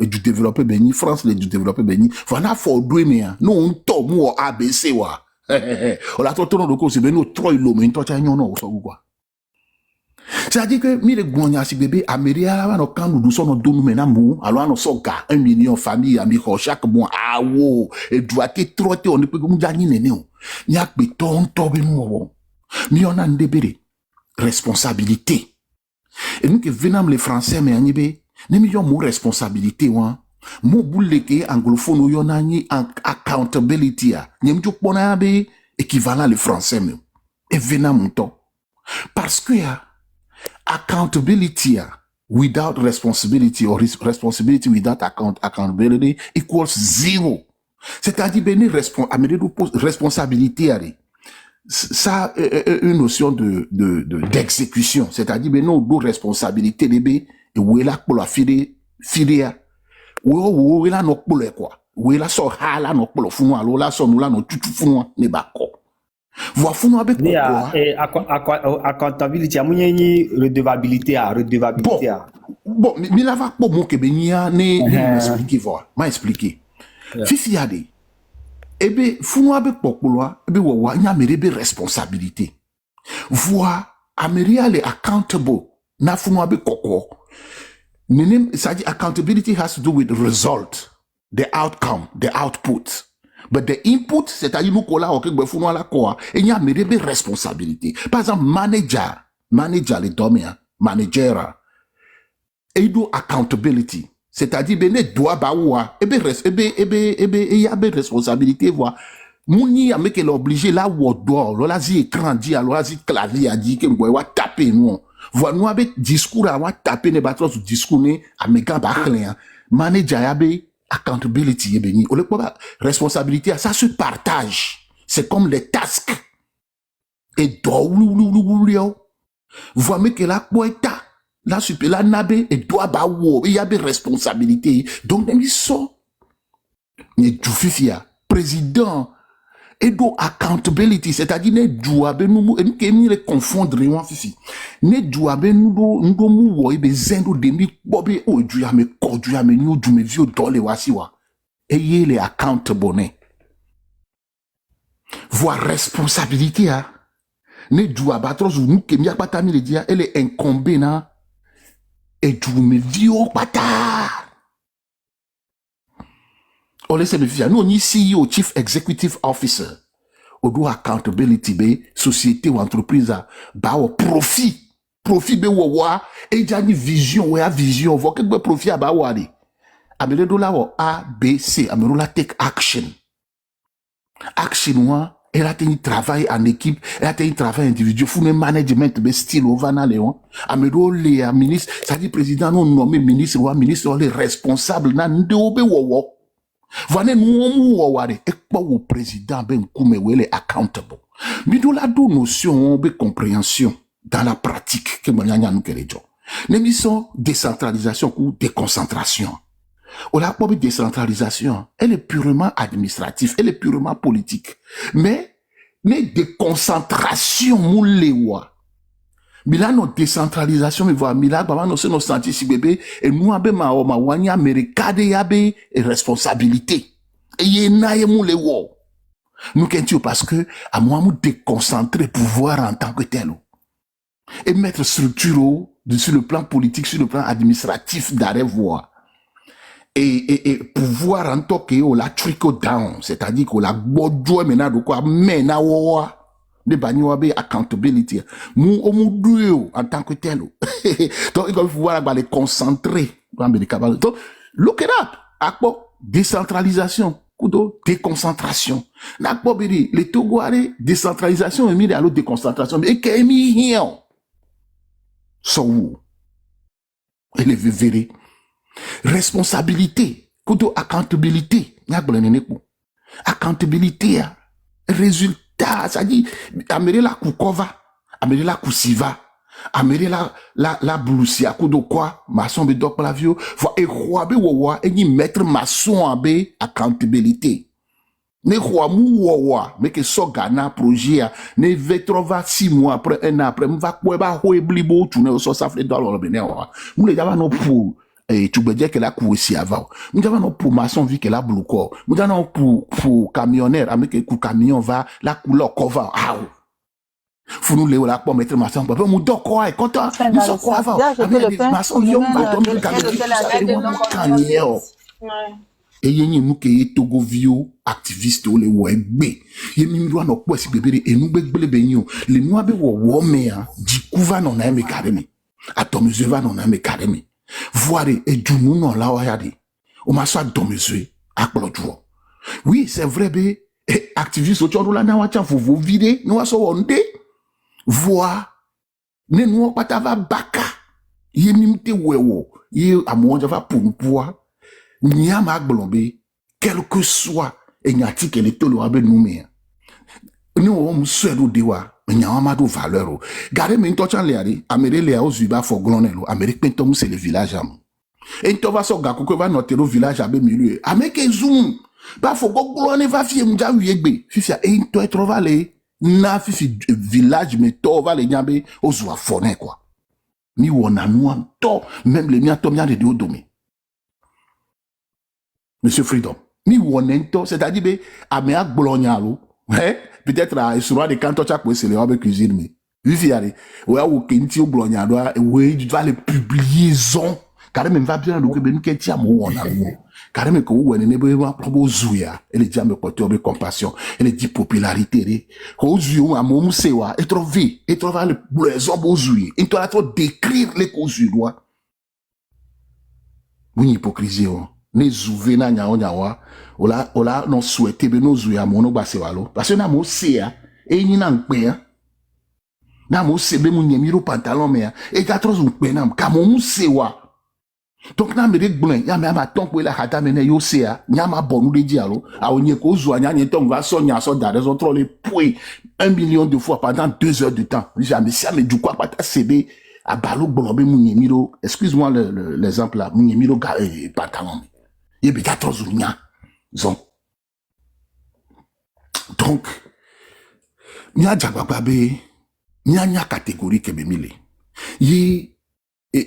et du développé béni, France, du développé béni, voilà, faut douer, nous, on tombe, ou ABC, wa. On l'a tout le monde, c'est bien, nous, trop, il l'homme, non, quoi. C'est-à-dire que, mi le gouanya si bébé, Améria, là, no quand nous sommes dans nous menamou, alors, nous sommes 1 million de familles, amis, chaque mois, ah, wow, et doit être trop, on ne peut pas gagner, nénéo. Nyak béton, tobe, nous, mais on a un débéré. Responsabilité. Et nous, que venons les Français, mais, n'y ne millions de responsabilité, ouin. Mon boule, que, anglophone, ou yon a ni, accountability, n'y m'dou, bon, équivalent les Français, mais, et venons mon temps. Parce que, accountability without responsibility or responsibility without accountability equals 0. C'est-à-dire, responsabilité, ça, une notion d'exécution. C'est-à-dire, nos responsabilités, et où est là pour la filia, où est là nos pour le quoi, où est là so hala nos pour le fou, alors là, so nous là, nos tout fou, ne bako. Accountability, redevabilité. Bon, mais là, va pas mon Québécois, m'expliquer, m'a expliqué. Fifi a dit, eh bien, fou avec Pokoloa, eh bien, wa, y a mes responsabilités. Voir, Améria les accountable, na fou avec Koko. Ça dit, accountability has to do with the result, the outcome, the output. But the input, c'est-à-dire nous colla au Québec, fou la quoi, et y a mes responsabilités. Par exemple, manager les domaines, manager, et il doit accountability. C'est-à-dire, ben, doit baoua, y a des responsabilités, voir. Mouni, avec elle obligé, là, où on doit, là, si écran dit, alors, si clavier a dit, que nous, va taper, nous. Voir, nous, avec discours, on va taper, ne battre sur discours, à mes gars, manager, accountability, béni. Ou le responsabilité, ça se partage. C'est comme les tasks. Et voyez que la poeta, la super, la nabé, et doit baou, il y a des responsabilités. Donc, ils sont, ni du fifia, président, et do accountability, c'est-à-dire, ne doit ben nous, et nous, les confondre, rien, fifi. Ne doit ben nous, mou, et ben zendo, demi, bobé, oh, du ya me, nous, du me vieux, dans les wasiwa. Et y les accountable, voir responsabilité, hein. Ne doit battre, nous, qui m'y a pas tami le dia, elle est incombée, na, et du me vieux, bata. On laisse me faire. Nous, on y CEO, Chief Executive Officer. On doit accountability, be, société ou entreprise, ba, ou profit. Profit, be, ou, et déjà, ni vision, ou, vision, ou, que, profit, ba, ou, allez. Amele do la, ou, A, B, C. Amele la, take action. Action, ou, elle a tenu travail en équipe, elle a tenu travail individuel, faut un management, be, style, ou, va, léon. Amele do, les ministres, ça dit, président, non, nommé ministre, ou, ministre, ou, les responsables, nan, de, ou, be, ou, Vane nous waware ekpa wo président ben kume wele accountable. Mido la do notion be compréhension dans la pratique que manyanya nous kerejo. L'émission décentralisation ou déconcentration. Ou la pobe décentralisation, elle est purement administrative, elle est purement politique. Mais déconcentration moulewa. Mila no décentralisation me voit mila baba no se no senti si bébé et nous abe ma wanya merikade yabe et responsabilité et yena yemu le wo nous kentio parce que à moi nous déconcentrer pouvoir en tant que tel et mettre structure sur le plan politique sur le plan administratif d'arrêt voir et pouvoir en tant que la trickle down c'est-à-dire que la bodjo mena de quoi mena wo de banyoabe accountability mu en tant que tel donc il faut pouvoir les concentrer donc look it up akpo décentralisation kudo déconcentration nakpo biri le togoare décentralisation et mis à l'autre déconcentration et kemi hien so elle est vérité responsabilité kudo accountability accountability résultat ça dit amere la kukova amere la kusiva amere la blousia kudo quoi maçon be dok plavio va e roabe wowa e ni mettre maçon abe accountability ne roamu wowa mais que so gana projet ne vetrova 6 mois après 1 an après va quoi ba ho eblibo tu ne so safle dans le bene wa mu le java no pour tu veux dire que la course avant nous avons pour maçon vu que la bloqueur nous avons pour camionneur avec que camion va la couleur cover ah faut nous les là pour mettre maçon papa nous donc quoi quand nous sommes quoi avant maçon yo va tomber camion et yeni nous que togo vio activiste le web yemi mi no kwa si bebere enu begbele benyo le nous abe wo me di kuva non na me carrément atomizeva non na me carrément voir et du nous non là oyadi o ma soit domesé akplojo oui c'est vrai be activiste autour là na wacha vous vider nous so onde voir ne nous pas ta va baka yemimte wewo ye amonja va pour nyama agblombe quel que soit et nyati que le tolo abe nous nous on souhaite dewa nyama do valeur gare me ntochan le ari amere le o zuba for glonelo amere pentom c'est le village am et to va so gako ko va noter le village abe milieu ameke zoom ba fo go glone va fie mja wiegbe fifia e to etrova le na fifi village me to va le nyabe o zwa foné quoi ni wona nou to même le mia to mia de domi monsieur Freedom ni wonento c'est-à-dire be amea glonyalo peut-être à sur des cantons chaque fois c'est le robe cuisine mais viviare ouais ou kenti o glonyalo ouais tu vas les publier car même va bien donc ben kenti amo wona car même que ou ne be wa probo zuya et les diambe porter be compassion et les dit popularité ko zuyo amo musewa et trouver le blason bo zuye et toi trop décrire les causes loi une hypocrisie ne zouve na nyawa ola non souhaiter be no zuya mono basewalo parce que na mo sea e ni na npe na mo sebe mu nyemiro pantalon me e ga trozo npe na ka mo musewa donc na me de gblen ya me ama ton pe la hata me ne yo sea nyama bonu de dialo a onye ko zu anya nye ton va so nya so da raison trop les point 1 million de fois pendant 2 heures de temps jamais ça me du quoi pas sebe a balo bolombe mu nyemiro excuse-moi l'exemple là mu nyemiro ga pantalon et bien 14 nya zon donc nya jagbabe nya catégorie que mile yi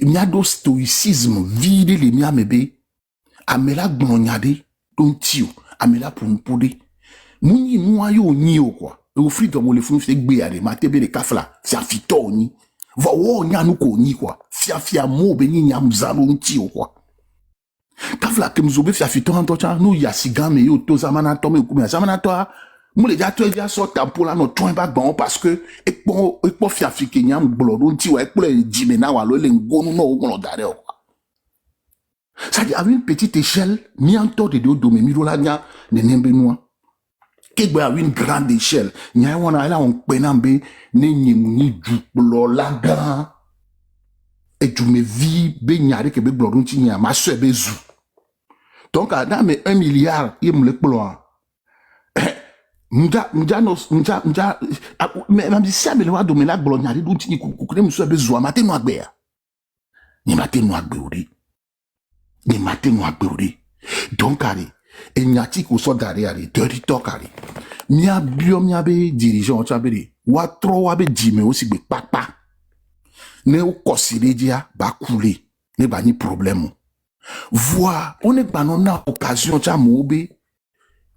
nya do stoïcisme vide les nya mebe amela glonyade don tio amela pumpode munyi nuayo nyo quoi o freedom le funu fe gbe yare ma tebe le kafla si afito ni va wo nya nu ko ni quoi fia mo be ni nya mzalo ntio quoi Kavla ke mzobe fi afito an tocha nou ya sigame yo to zamana to me kumia zamana to mo le ja to ja so tampo la no to ba gbon parce que ekpo fi afike nyam gbolo nti wa ekpo le jime na wa lo le ngonu no o dare o. Ça dit à une petite échelle ni en to de do me miro la nya ne nembe noa. Ke gbe à une grande échelle nya wona la on pe nambe ne nyim ni djuplo la grand et tu me vis be nyare ke be gbolo nti nya ma so be zu. Donc, dans mes 1 milliard, il me le ploie. Mais même si ça me le voit de me la gloire, il dit que nous sommes besoin de mater noir béa. Ni mater noir béouri. Ni mater noir béouri. Donc, allez, et n'y a-t-il qu'au sort d'arrêt, dirty talk, allez. Mia bio, mia be dirigeant, tu as bé, ou à trop, à bé dime aussi, bé papa. Ne ou kosile dia, ba couler. Ne ba ni problème. Voir, on est pas non à occasion de moube,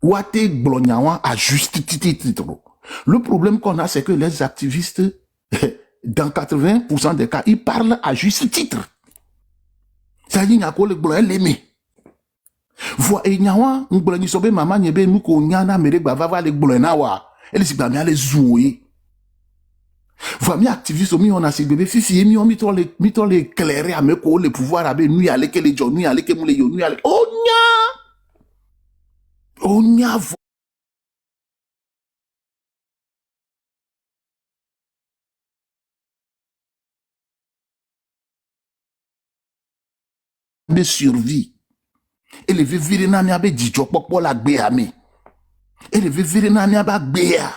ou à te blognawan à juste titre. Le problème qu'on a, c'est que les activistes, dans 80% des cas, ils parlent à juste titre. Ça dit, n'y a quoi le blog, l'aimé. Voir, et nyawan, on blogni sobe maman, nyebe, nous qu'on y en a, mais va les blognawa. Elle s'y va bien les zouer. Voilà, mes activistes, on a ces bébés, fifi, mi on mitons les éclairer à me ko le pouvoir abe nous y aller que les gens, nous y aller que nous les yo, nous y aller. On y a de survie. Et les virer na mi abe dijo pokpo la gbe ame. Et les virer na mi abe gbe a.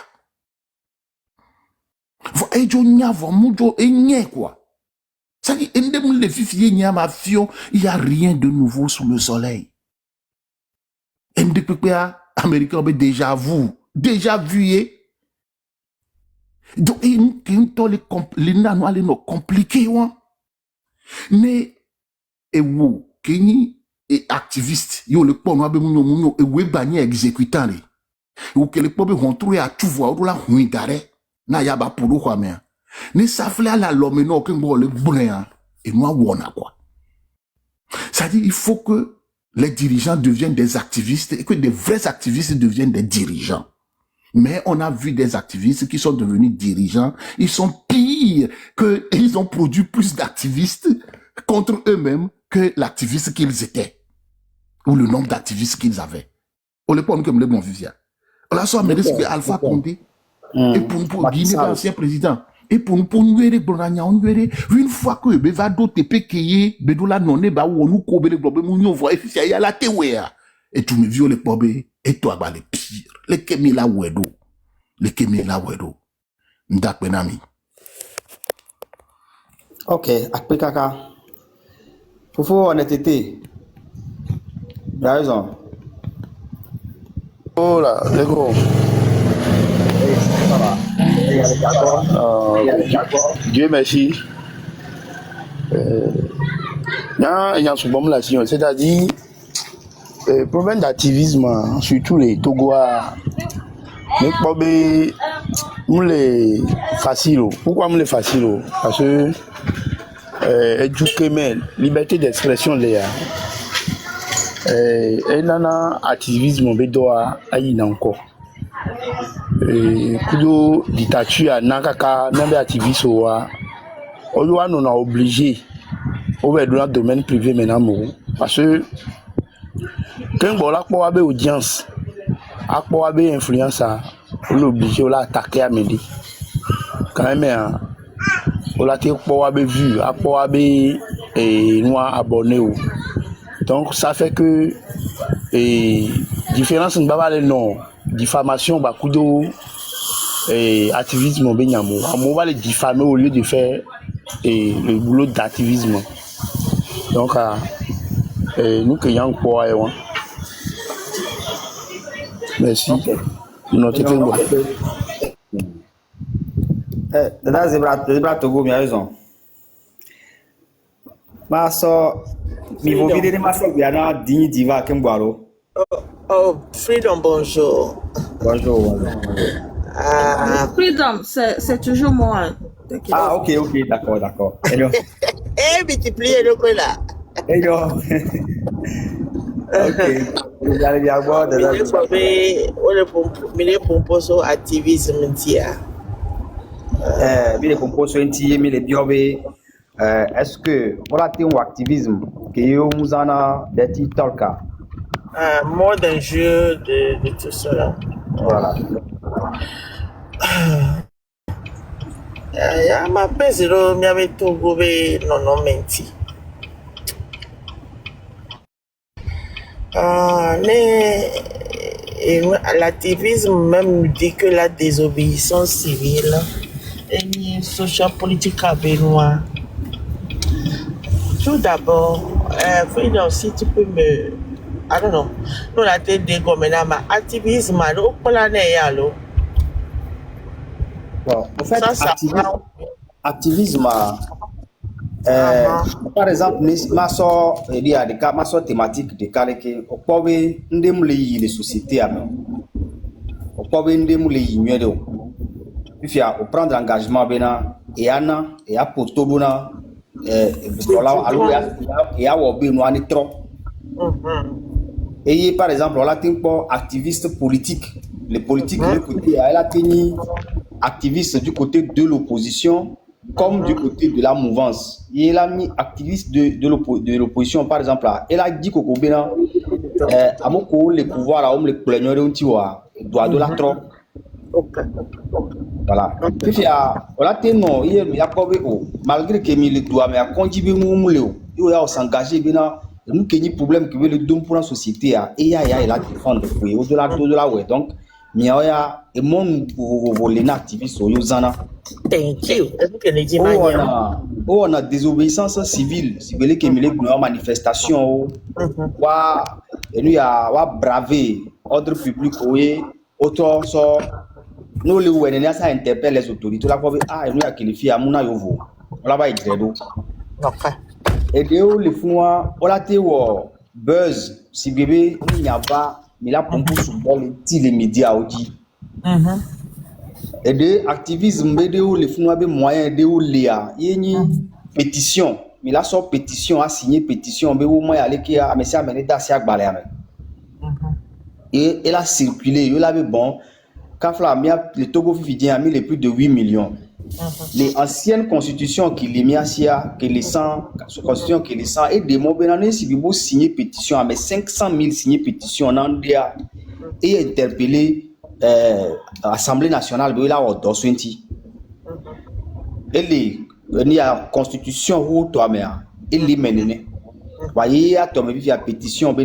Et je n'y a vraiment et n'y quoi. Ça dit, il n'y a rien de nouveau sous le soleil. MDPP américain déjà vu. Donc, il est compliqué. Mais, et vous, qui est activiste, il y a le point où vous êtes exécutant. Ou que le peuple retrouve à tout voir, ou la huit d'arrêt. Na yaba pour quoi mais ne safle à la l'homme non que le brin et moi wona quoi. Ça dit il faut que les dirigeants deviennent des activistes et que des vrais activistes deviennent des dirigeants. Mais on a vu des activistes qui sont devenus dirigeants, ils sont pires que ils ont produit plus d'activistes contre eux-mêmes que l'activiste qu'ils étaient ou le nombre d'activistes qu'ils avaient. On les prend comme le bon vivien. On l'a soit mais c'est Alpha Condé. Et pour Guinée, l'ancien président. Et pour nous, une fois que Bevado Tepe Keye, Bedola Nonne, ba ou nous kobe le globe, nous voit, et y a la tewea. Et tu me viens le pobe, et toi, bah, les pires. Les Kemila Wedo. Les Kemila Wedo. Ndak Benami. Ok, après kaka. Faut honnêteté. Tu as raison. Oh là, les gros. Dieu merci. Il y a un problème là, c'est-à-dire problème d'activisme, surtout les Togois. Mais pas les facile. Pourquoi les facile? Parce que liberté d'expression là. Et nana activisme bedoa aïna encore. Kudo dictature nakaka même activiste wa on a obligé au dans le domaine privé maintenant parce que quand on a pas de audience a pas de influence on l'obligé on l'a attaqué à midi quand même on l'a pas vu a pas de noir abonné donc ça fait que différence ne va pas le nom diffamation bakudo et activisme benyamo on va les diffamer au lieu de faire le boulot d'activisme donc nous que yang quoi merci notre temps Dada Zebra Togo mi a raison ma so mi vont vider ma so guyana digni diva kembwaro. Oh, Freedom, bonjour. Bonjour. Freedom, c'est toujours moi. Ah, ok, d'accord. Eh, multiplier le coup là. Allez bien voir des Mille pomposo activisme tia. Mille pomposo inti mille biobe. Est-ce que voilà t'es un activisme que yo muzana d'être talka? Mode d'un jeu de tout cela. Voilà. Ya ma pesero mi ave togo be non menti. L'activisme même dit que la désobéissance civile est une social politique à Benoît. Tout d'abord, Freedom, si tu peux me... I don't know. Nous la tête de Gomena, mais activisme, alors, pour l'année, alors. Bon, en fait, activisme, par exemple, ma soeur, il y a des cas, ma soeur thématique de cas que, au poivre, les sociétés, au poivre, les puis à prendre engagement, et à potobona, et à wobé, trop. Et par exemple, on a un activiste politique. Les politiques, du côté, elle a tenu activiste du côté de l'opposition comme du côté de la mouvance. Et elle a mis activiste de l'opposition, par exemple. Elle a dit qu'au Bénin, à mon coup, les pouvoirs, là, on les plaignait, on doit de la trop. Voilà. Puis, on a tenu, il y a malgré que les doigts, mais à contribuer, il a s'engager, nous avons un problème qui veut le don pour la société et il y a la défense au-delà ouais donc mais il y a et mon voler activiste au Yozana. Thank you. On a désobéissance civile si vous voulez que les manifestations wa et nous y a braver ordre public oui autre sort nous les ouenena ça interpelle les autorités là pour et nous y a qualifié à mona yovo on la va être OK. Et de les fois, on a été buzz, si bébé, il n'y a pas, mais là, pour les médias aussi. Et de activisme, les fois, les moyens de l'IA, il y a une pétition, mais là, son pétition, a signé pétition, mais au moins, aller qui a, mais c'est amené d'assez à Balère. Et elle a circulé, il avait bon, quand le Togo Fidien a mis les plus de 8 millions. Les anciennes constitutions qui les miasia, que les 100, constitution qui les 100, et des mots bénanés, si vous signez pétition, mais 500 000 signés pétition en Andia, et interpellé l'Assemblée nationale, de la Haute-Oswenti. Et la constitution, où toi, mais, et les menés. Voyez, à toi, mais il y a pétition,